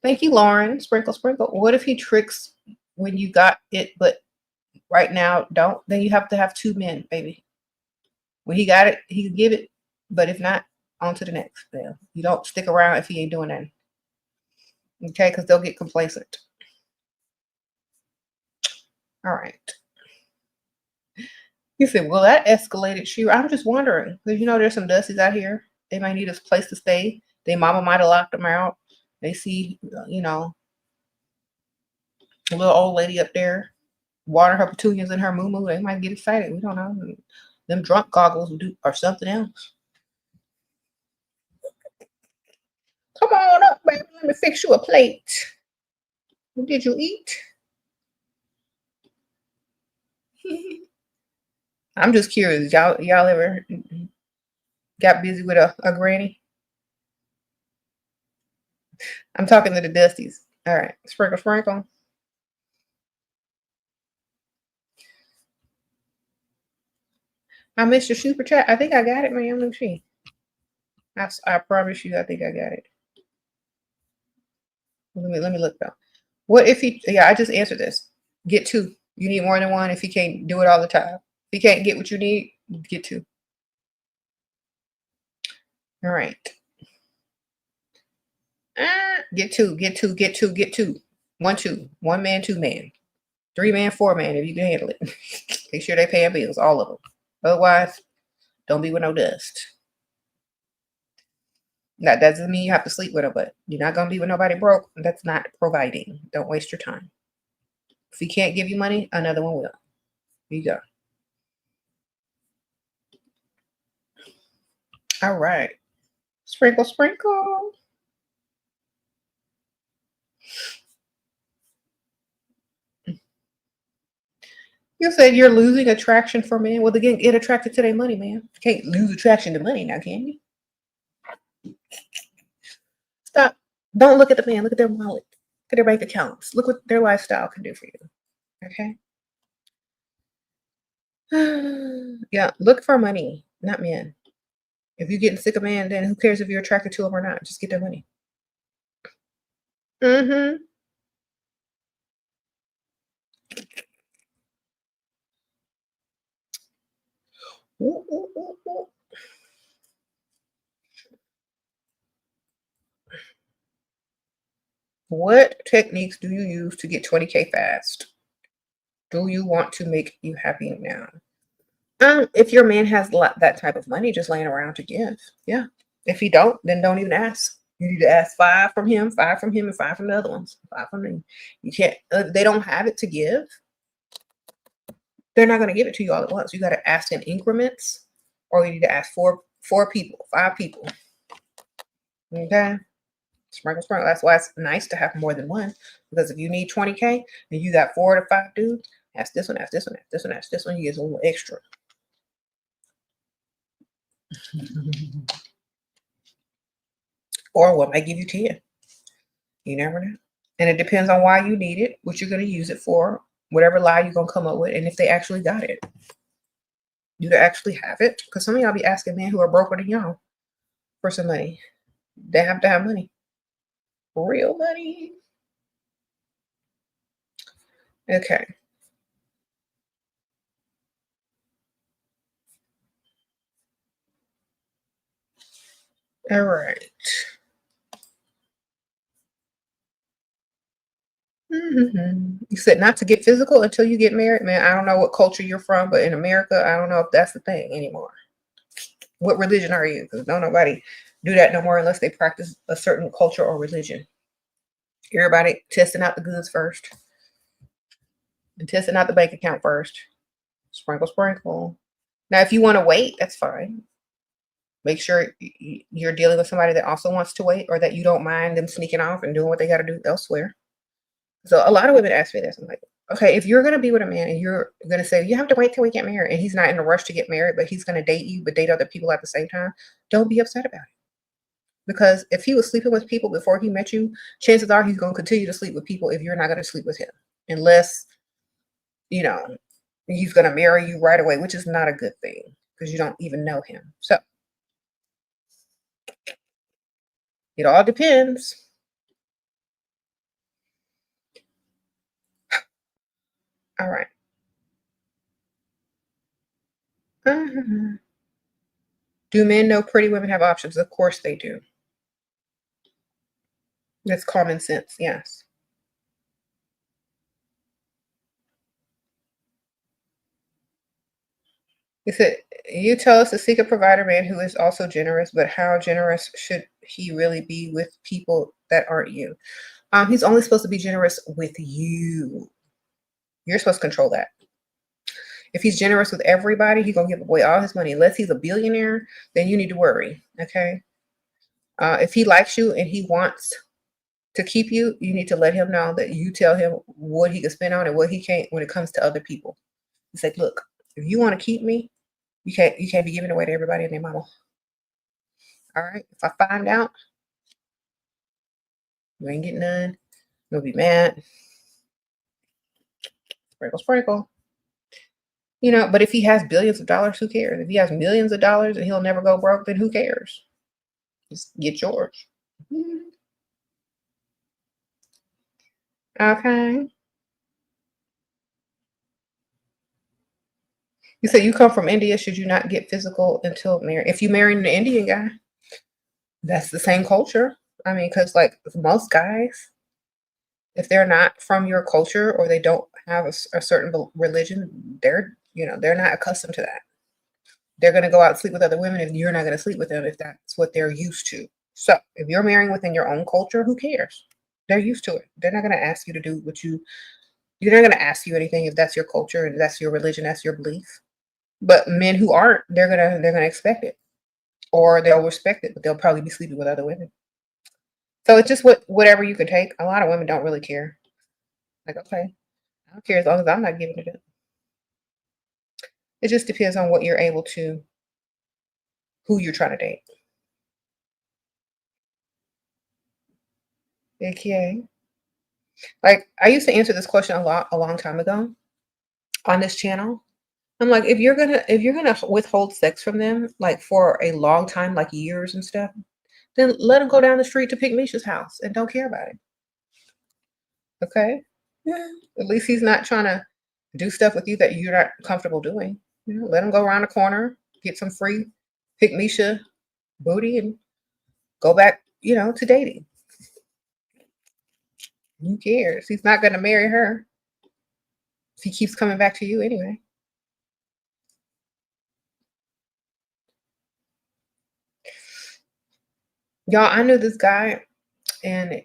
Thank you, Lauren. Sprinkle, sprinkle. What if he tricks when you got it, but right now don't? Then you have to have two men, baby. When he got it, he can give it. But if not, on to the next. Yeah. You don't stick around if he ain't doing that. Okay, because they'll get complacent. All right. You said, well, that escalated. I'm just wondering because there's some dusties out here. They might need a place to stay. Their mama might have locked them out. They see, a little old lady up there water her petunias in her moo. They might get excited. We don't know. Them drunk goggles or something else. Come on up, baby. Let me fix you a plate. Did you eat? I'm just curious. Y'all ever got busy with a granny? I'm talking to the Dusties. All right. Sprinkle, sprinkle. I missed your super chat. I think I got it, man. Let me see. I promise you, I think I got it. Let me look though. What if he? Yeah, I just answered this. Get two. You need more than one if you can't do it all the time. If you can't get what you need, get two. All right. Get two. Get two. Get two. Get two. 1, 2. 1 man, 2 man. 3 man, 4 man if you can handle it. Make sure they pay bills, all of them. Otherwise, Don't be with no dust. That doesn't mean you have to sleep with her, but you're not gonna be with nobody broke. That's not providing. Don't waste your time. If he can't give you money, another one will. Here you go. All right. Sprinkle, sprinkle. You said you're losing attraction for men. Well, again, get attracted to their money, man. You can't lose attraction to money now, can you? Stop. Don't look at the man. Look at their wallet. Look at their bank accounts. Look what their lifestyle can do for you. Okay? Yeah, look for money, not men. If you're getting sick of man, then who cares if you're attracted to him or not? Just get their money. Mm-hmm. Ooh, ooh, ooh, ooh. What techniques do you use to get 20K fast? Do you want to make you happy now? If your man has that type of money just laying around to give, yeah. If he don't, then don't even ask. You need to ask 5 from him, 5 from him, and 5 from the other ones. 5 from me. You can't. They don't have it to give. They're not going to give it to you all at once. You got to ask in increments, or you need to ask four people, 5 people. Okay. Sprinkle, sprinkle. That's why it's nice to have more than one. Because if you need 20K and you got 4 to 5 dudes, ask this one, ask this one, ask this one, ask this one. You get a little extra. Or what might give you 10. You never know. And it depends on why you need it, what you're going to use it for, whatever lie you're going to come up with, and if they actually got it. Do they actually have it? Because some of y'all be asking men who are broker than y'all for some money. They have to have money. Real money. Okay. All right. You said not to get physical until you get married. Man, I don't know what culture you're from, but in America, I don't know if that's the thing anymore. What religion are you? Because don't nobody do that no more unless they practice a certain culture or religion. Everybody testing out the goods first and testing out the bank account first. Sprinkle, sprinkle. Now, if you want to wait, that's fine. Make sure you're dealing with somebody that also wants to wait, or that you don't mind them sneaking off and doing what they got to do elsewhere. So a lot of women ask me this. I'm like, okay, if you're going to be with a man and you're going to say, you have to wait till we get married, and he's not in a rush to get married, but he's going to date you, but date other people at the same time, don't be upset about it. Because if he was sleeping with people before he met you, chances are he's going to continue to sleep with people if you're not going to sleep with him. Unless, you know, he's going to marry you right away, which is not a good thing because you don't even know him. So it all depends. All right. Do men know pretty women have options? Of course they do. That's common sense. Yes. He said, you tell us to seek a provider man who is also generous, but how generous should he really be with people that aren't you? He's only supposed to be generous with you. You're supposed to control that. If he's generous with everybody, he's going to give away all his money. Unless he's a billionaire, then you need to worry. Okay. If he likes you and he wants to keep you, you need to let him know that you tell him what he can spend on and what he can't when it comes to other people. It's like, look, if you want to keep me, you can't be giving away to everybody and their mama. All right. If I find out, you ain't getting none. You'll be mad. Sprinkle, sprinkle. You know, but if he has billions of dollars, who cares? If he has millions of dollars and he'll never go broke, then who cares? Just get yours. Okay. You said you come from India. Should you not get physical until married? If you marry an Indian guy, that's the same culture. I mean, because like most guys, if they're not from your culture or they don't have a certain religion, they're not accustomed to that. They're going to go out and sleep with other women if you're not going to sleep with them, if that's what they're used to. So if you're marrying within your own culture, who cares? They're used to it. They're not going to ask you to do what you're not going to ask you anything if that's your culture and that's your religion, that's your belief. But men who aren't, they're gonna expect it, or they'll respect it, but they'll probably be sleeping with other women. So it's just whatever you can take. A lot of women don't really care. Like, okay, I don't care as long as I'm not giving it up. It just depends on what you're able to, who you're trying to date. Okay. Like I used to answer this question a long time ago on this channel. I'm like, if you're gonna withhold sex from them like for a long time, like years and stuff, then let him go down the street to Pick Misha's house and don't care about it. Okay? Yeah. At least he's not trying to do stuff with you that you're not comfortable doing. Let him go around the corner, get some free Pick Misha booty, and go back, to dating. Who cares? He's not going to marry her if he keeps coming back to you anyway. Y'all, I knew this guy, and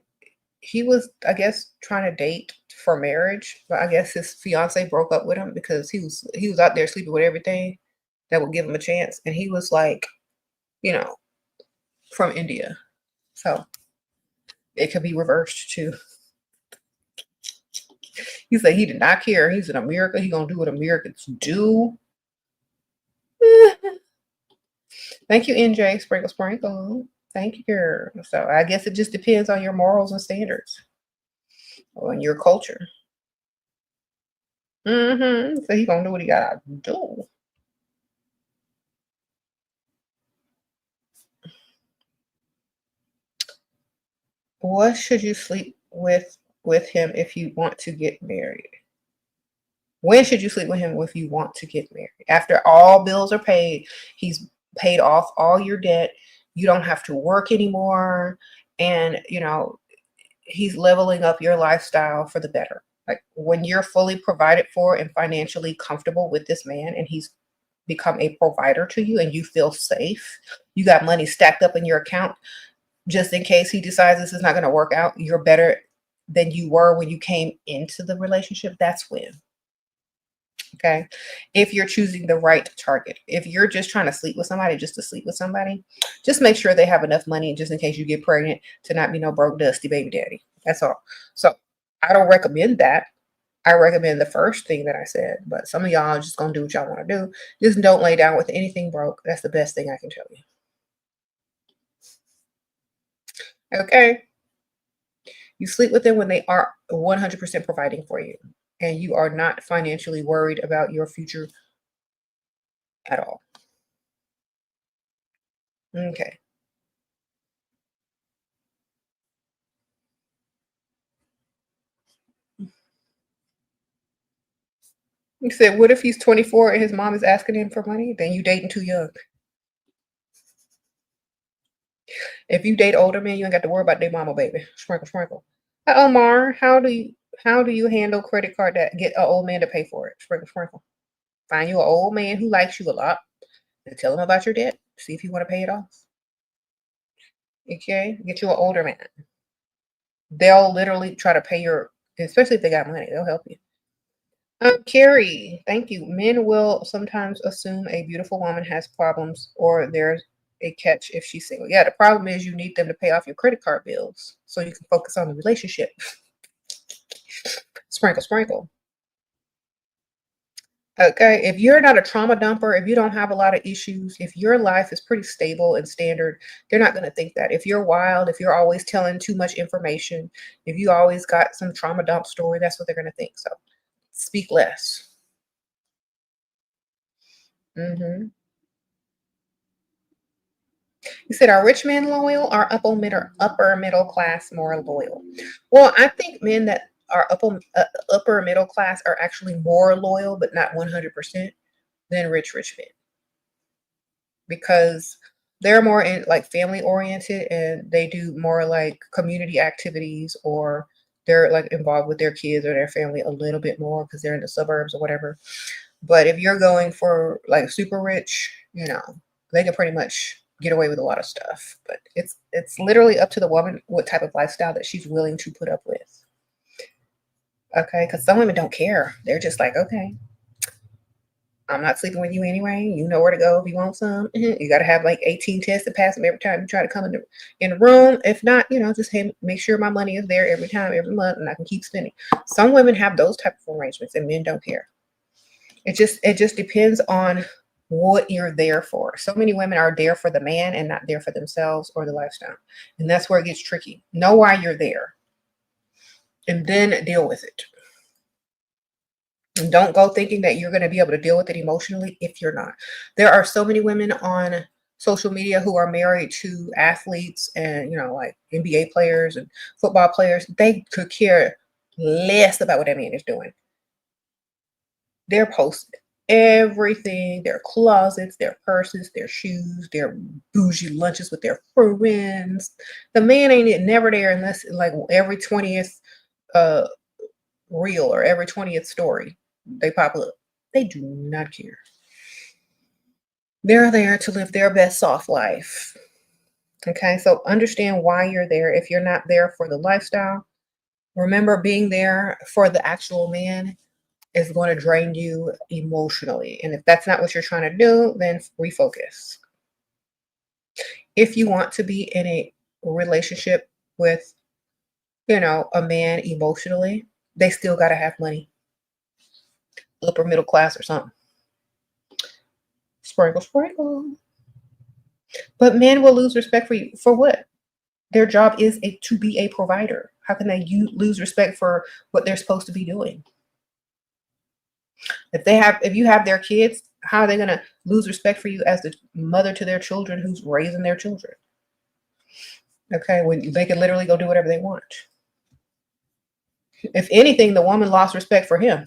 he was, I guess, trying to date for marriage, but I guess his fiance broke up with him because he was out there sleeping with everything that would give him a chance, and he was like, you know, from India, so it could be reversed too. He said he did not care. He's in America. He gonna do what Americans do. Thank you, NJ. Sprinkle, sprinkle. Thank you, girl. So I guess it just depends on your morals and standards, on your culture. So he gonna do what he gotta do. What should you sleep with him if you want to get married? When should you sleep with him if you want to get married? After all bills are paid, he's paid off all your debt. You don't have to work anymore, and he's leveling up your lifestyle for the better. Like when you're fully provided for and financially comfortable with this man, and he's become a provider to you, and you feel safe, you got money stacked up in your account just in case he decides this is not going to work out. You're better than you were when you came into the relationship. That's when. Okay. If you're choosing the right target, if you're just trying to sleep with somebody just to sleep with somebody, just make sure they have enough money just in case you get pregnant to not be no broke, dusty baby daddy. That's all. So I don't recommend that. I recommend the first thing that I said, but some of y'all are just going to do what y'all want to do. Just don't lay down with anything broke. That's the best thing I can tell you. Okay. You sleep with them when they are 100% providing for you and you are not financially worried about your future at all. Okay. You said, what if he's 24 and his mom is asking him for money? Then you dating too young. If you date older men, you ain't got to worry about their mama, baby. Sprinkle, sprinkle. Omar, how do you handle credit card that get an old man to pay for it? Sprinkle, sprinkle. Find you an old man who likes you a lot and tell him about your debt. See if you want to pay it off. Okay, get you an older man. They'll literally try to pay especially if they got money, they'll help you. Carrie, thank you. Men will sometimes assume a beautiful woman has problems or there's a catch if she's single. Yeah, the problem is you need them to pay off your credit card bills so you can focus on the relationship. Sprinkle, sprinkle. Okay, if you're not a trauma dumper, if you don't have a lot of issues, if your life is pretty stable and standard, they're not going to think that. If you're wild, if you're always telling too much information, if you always got some trauma dump story, that's what they're going to think. So speak less. You said, are rich men loyal or upper middle class more loyal? Well, I think men that are upper middle class are actually more loyal, but not 100% than rich men, because they're more in like family oriented and they do more like community activities, or they're like involved with their kids or their family a little bit more because they're in the suburbs or whatever. But if you're going for like super rich, they can pretty much get away with a lot of stuff. But it's literally up to the woman what type of lifestyle that she's willing to put up with. Okay, because some women don't care. They're just like, okay, I'm not sleeping with you anyway. You know where to go if you want some. You got to have like 18 tests to pass them every time you try to come in the room. If not, just hey, make sure my money is there every time, every month, and I can keep spending. Some women have those type of arrangements, and men don't care. It just depends on what you're there for. So many women are there for the man and not there for themselves or the lifestyle, and that's where it gets tricky. Know why you're there, and then deal with it. And don't go thinking that you're going to be able to deal with it emotionally if you're not. There are so many women on social media who are married to athletes and, like NBA players and football players. They could care less about what that man is doing. They're posting everything, their closets, their purses, their shoes, their bougie lunches with their friends. The man ain't never there unless like every 20th reel or every 20th story they pop up. They do not care. They're there to live their best soft life. Okay, so understand why you're there. If you're not there for the lifestyle, remember being there for the actual man is going to drain you emotionally. And if that's not what you're trying to do, then refocus. If you want to be in a relationship with, a man emotionally, they still got to have money. Upper middle class or something. Sprinkle, sprinkle. But men will lose respect for you. For what? Their job is to be a provider. How can they lose respect for what they're supposed to be doing? If you have their kids, how are they going to lose respect for you as the mother to their children who's raising their children? Okay, when they can literally go do whatever they want. If anything, the woman lost respect for him.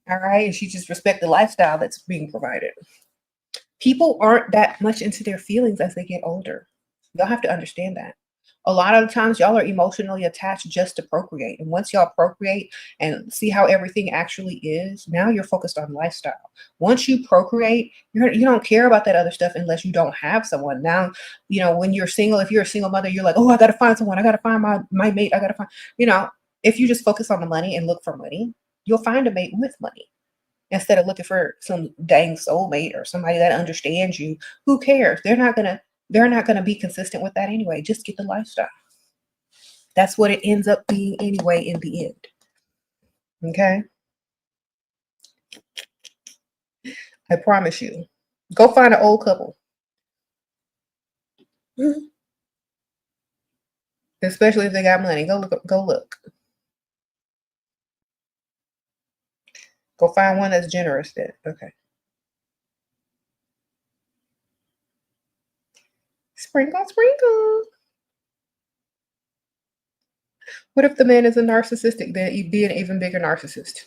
All right, and she just respect the lifestyle that's being provided. People aren't that much into their feelings as they get older. Y'all have to understand that. A lot of the times y'all are emotionally attached just to procreate. And once y'all procreate and see how everything actually is, now you're focused on lifestyle. Once you procreate, you don't care about that other stuff unless you don't have someone. Now, when you're single, if you're a single mother, you're like, oh, I got to find someone. I got to find my mate. I got to find, if you just focus on the money and look for money, you'll find a mate with money. Instead of looking for some dang soulmate or somebody that understands you, who cares? They're not gonna be consistent with that anyway. Just get the lifestyle. That's what it ends up being anyway in the end. Okay? I promise you. Go find an old couple. Especially if they got money. Go look. Go find one that's generous then. Okay. Sprinkle, sprinkle. What if the man is a narcissistic? Then you'd be an even bigger narcissist.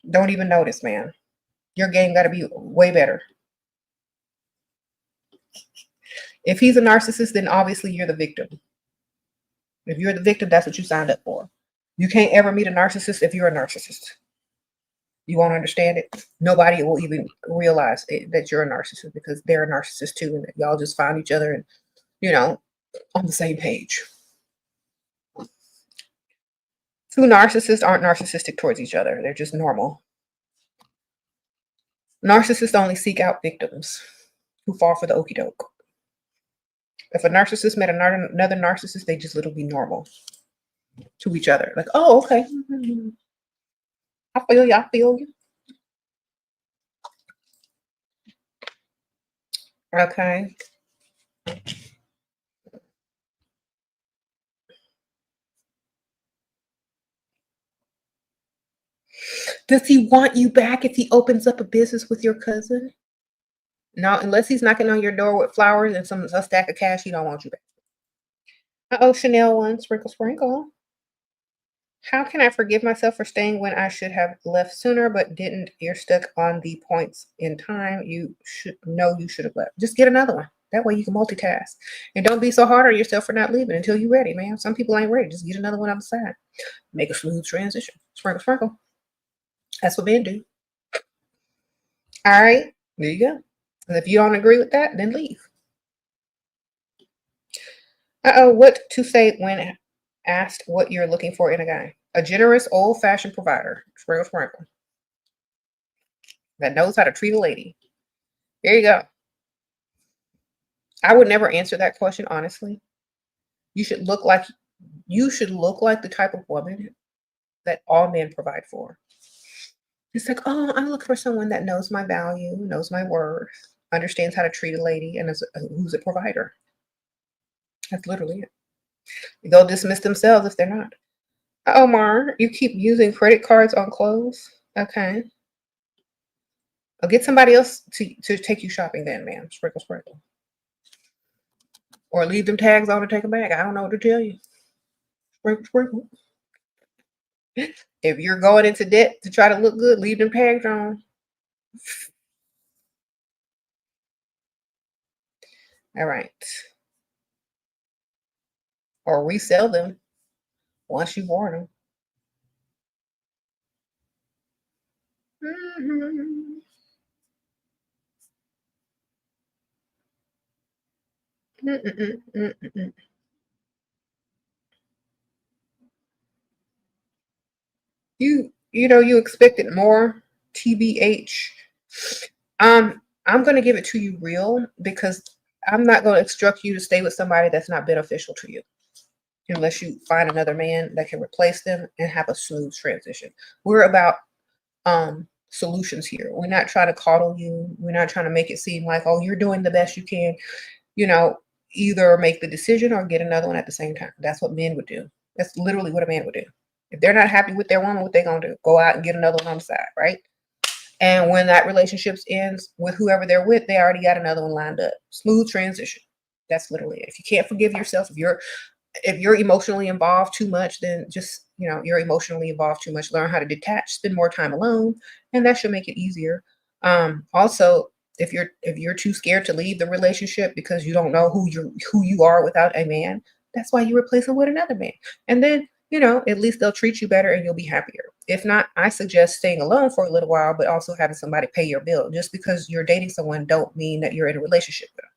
Don't even notice, man. Your game got to be way better. If he's a narcissist, then obviously you're the victim. If you're the victim, that's what you signed up for. You can't ever meet a narcissist if you're a narcissist. You won't understand it. Nobody will even realize that you're a narcissist because they're a narcissist too, and y'all just find each other and, on the same page. Two narcissists aren't narcissistic towards each other. They're just normal. Narcissists only seek out victims who fall for the okie doke. If a narcissist met another narcissist, they just literally be normal to each other. Like, oh, okay. I feel you. Okay. Does he want you back if he opens up a business with your cousin? No, unless he's knocking on your door with flowers and a stack of cash, he don't want you back. Uh-oh, Chanel one, sprinkle, sprinkle. How can I forgive myself for staying when I should have left sooner but didn't? You're stuck on the points in time. You should have left. Just get another one. That way you can multitask. And don't be so hard on yourself for not leaving until you're ready, man. Some people ain't ready. Just get another one on the side. Make a smooth transition. Sprinkle, sprinkle. That's what men do. All right, there you go. And if you don't agree with that, then leave. What to say when asked what you're looking for in a guy? A generous, old-fashioned provider, sprinkle, sprinkle, that knows how to treat a lady. There you go. I would never answer that question honestly. You should look like the type of woman that all men provide for. It's like, oh, I'm looking for someone that knows my value, knows my worth, understands how to treat a lady, and who's a provider. That's literally it. They'll dismiss themselves if they're not. Omar, you keep using credit cards on clothes? Okay. I'll get somebody else to take you shopping then, ma'am. Sprinkle, sprinkle. Or leave them tags on and take them back. I don't know what to tell you. Sprinkle, sprinkle. If you're going into debt to try to look good, leave them tags on. All right. Or resell them once you've worn them. You expected more, TBH. I'm gonna give it to you real because I'm not gonna instruct you to stay with somebody that's not beneficial to you unless you find another man that can replace them and have a smooth transition. We're about solutions here. We're not trying to coddle you. We're not trying to make it seem like, oh, you're doing the best you can. Either make the decision or get another one at the same time. That's what men would do. That's literally what a man would do. If they're not happy with their woman, what they gonna do? Go out and get another one on the side, right? And when that relationship ends with whoever they're with, they already got another one lined up. Smooth transition. That's literally it. If you can't forgive yourself, if you're emotionally involved too much, then just you're emotionally involved too much. Learn how to detach, spend more time alone, and that should make it easier. Also, if you're too scared to leave the relationship because you don't know who you are without a man, that's why you replace him with another man. And then at least they'll treat you better and you'll be happier. If not, I suggest staying alone for a little while, but also having somebody pay your bill. Just because you're dating someone don't mean that you're in a relationship with them.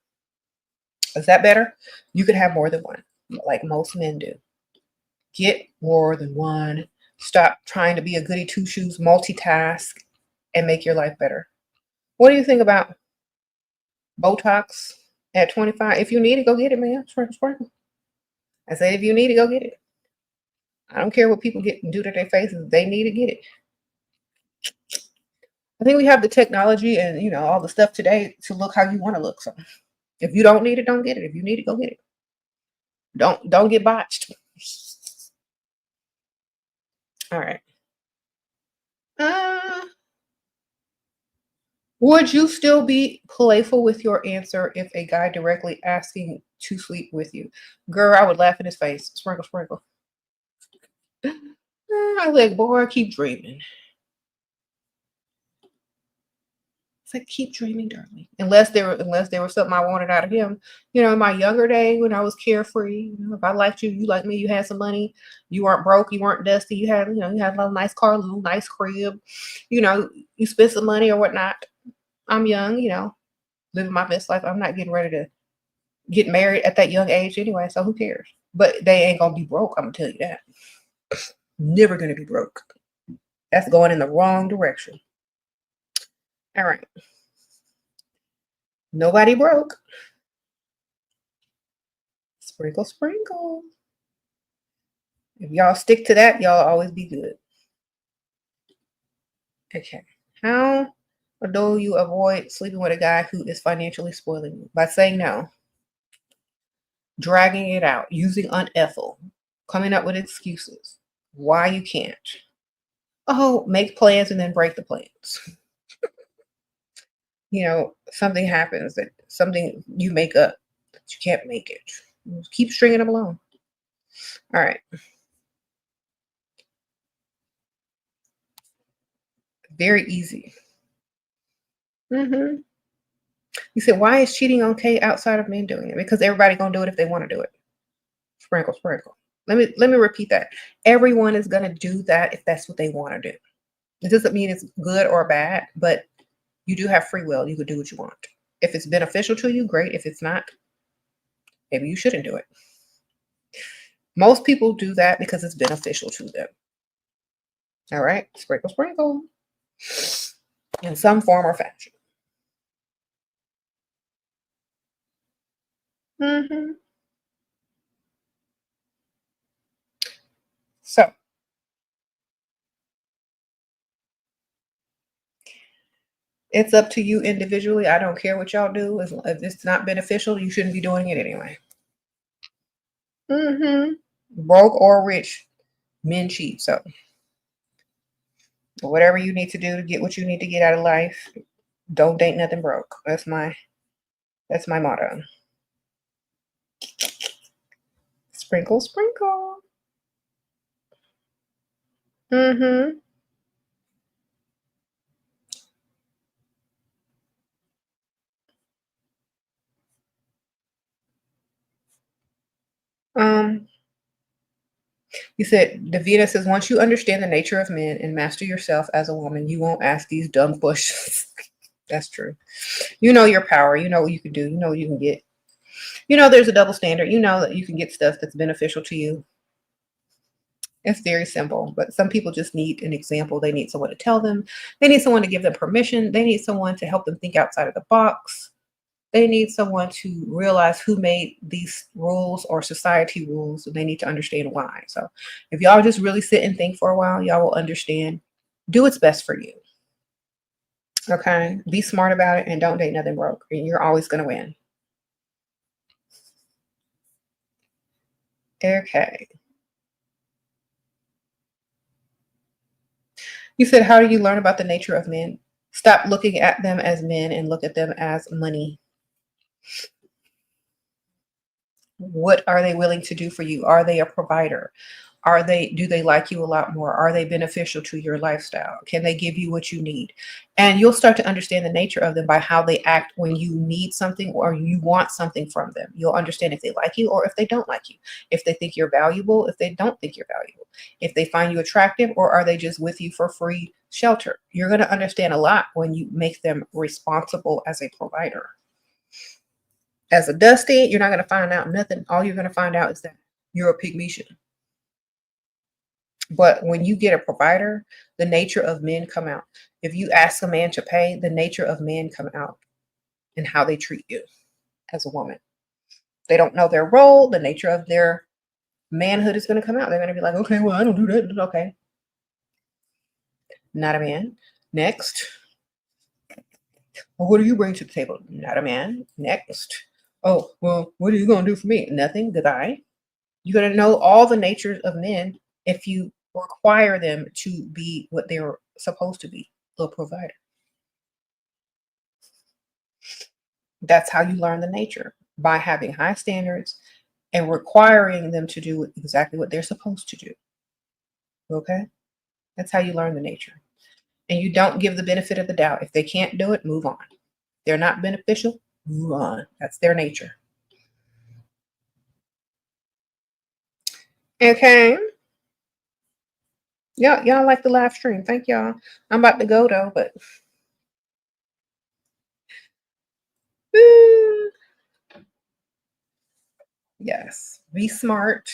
Is that better? You could have more than one, like most men do. Get more than one. Stop trying to be a goody two shoes, multitask, and make your life better. What do you think about Botox at 25? If you need it, go get it, man. Sprinkle, sprinkle. I say if you need it, go get it. I don't care what people do to their faces. They need to get it. I think we have the technology and all the stuff today to look how you want to look. So if you don't need it, don't get it. If you need it, go get it. Don't get botched. All right. Would you still be playful with your answer if a guy directly asking to sleep with you? Girl, I would laugh in his face. Sprinkle, sprinkle. I like, boy, keep dreaming. It's like, keep dreaming, darling. Unless there was something I wanted out of him. In my younger day when I was carefree, if I liked you, you liked me, you had some money, you weren't broke, you weren't dusty, you had a little nice car, a little nice crib, you spent some money or whatnot. I'm young, living my best life. I'm not getting ready to get married at that young age anyway, so who cares? But they ain't gonna be broke, I'm gonna tell you that. Never gonna be broke. That's going in the wrong direction. All right. Nobody broke. Sprinkle, sprinkle. If y'all stick to that, y'all always be good. Okay. How do you avoid sleeping with a guy who is financially spoiling you? By saying no. Dragging it out. Using unethical. Coming up with excuses. Why you can't. Oh, make plans and then break the plans. Something happens something you make up that you can't make it. Keep stringing them along. All right. Very easy. You said, why is cheating okay outside of men doing it? Because everybody gonna do it if they want to do it. Sprinkle, sprinkle. Let me repeat that. Everyone is gonna do that if that's what they want to do. It doesn't mean it's good or bad, but you do have free will. You could do what you want. If it's beneficial to you, great. If it's not, maybe you shouldn't do it. Most people do that because it's beneficial to them. All right, sprinkle, sprinkle, in some form or fashion. So it's up to you individually. I don't care what y'all do. If it's not beneficial, you shouldn't be doing it anyway. Broke or rich, men cheat. So whatever you need to do to get what you need to get out of life, don't date nothing broke. That's my motto. Sprinkle, sprinkle. You said the Venus says once you understand the nature of men and master yourself as a woman, you won't ask these dumb questions. That's true. You know your power. You know what you can do. You know what you can get. You know there's a double standard. You know that you can get stuff that's beneficial to you. It's very simple, but some people just need an example. They need someone to tell them. They need someone to give them permission. They need someone to help them think outside of the box. They need someone to realize who made these rules or society rules, and they need to understand why. So if y'all just really sit and think for a while, y'all will understand. Do what's best for you. Okay? Be smart about it and don't date nothing broke. And you're always going to win. Okay. You said, how do you learn about the nature of men? Stop looking at them as men and look at them as money. What are they willing to do for you? Are they a provider? Do they like you a lot more? Are they beneficial to your lifestyle? Can they give you what you need? And you'll start to understand the nature of them by how they act when you need something or you want something from them. You'll understand if they like you or if they don't like you, if they think you're valuable, if they don't think you're valuable, if they find you attractive, or are they just with you for free shelter? You're going to understand a lot when you make them responsible as a provider. As a dusty, you're not going to find out nothing. All you're going to find out is that you're a pygmalion. But when you get a provider, the nature of men come out. If you ask a man to pay, the nature of men come out and how they treat you as a woman. They don't know their role. The nature of their manhood is going to come out. They're going to be like, okay, well, I don't do that. Okay. Not a man. Next. Well, what do you bring to the table? Not a man. Next. Oh, well, what are you going to do for me? Nothing. Goodbye. You're going to know all the natures of men if you require them to be what they're supposed to be, a provider. That's how you learn the nature, by having high standards and requiring them to do exactly what they're supposed to do. Okay? That's how you learn the nature. And you don't give the benefit of the doubt. If they can't do it, move on. They're not beneficial, move on. That's their nature. Okay. Y'all like the live stream. Thank y'all. I'm about to go though, but yes, be smart.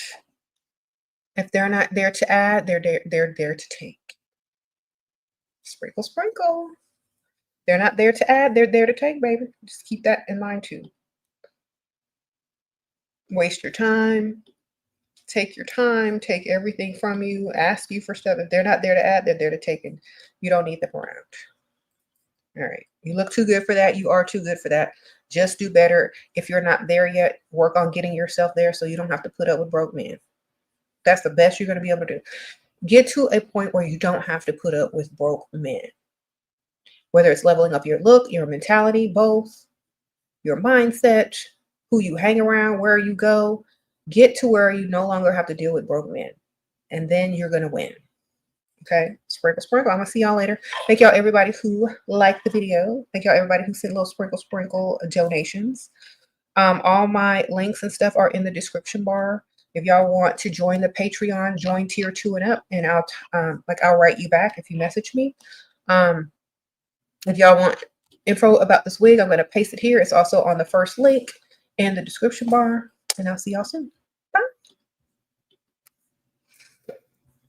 If they're not there to add, they're there to take. Sprinkle, sprinkle. They're not there to add, they're there to take, baby. Just keep that in mind too. Waste your time. Take your time, take everything from you, ask you for stuff. If they're not there to add, they're there to take, and you don't need them around. All right. You look too good for that. You are too good for that. Just do better. If you're not there yet, work on getting yourself there so you don't have to put up with broke men. That's the best you're going to be able to do. Get to a point where you don't have to put up with broke men. Whether it's leveling up your look, your mentality, both, your mindset, who you hang around, where you go. Get to where you no longer have to deal with broke men. And then you're going to win. Okay? Sprinkle, sprinkle. I'm going to see y'all later. Thank y'all everybody who liked the video. Thank y'all everybody who sent little sprinkle, sprinkle donations. All my links and stuff are in the description bar. If y'all want to join the Patreon, join tier 2 and up, and I'll write you back if you message me. If y'all want info about this wig, I'm going to paste it here. It's also on the first link in the description bar, and I'll see y'all soon.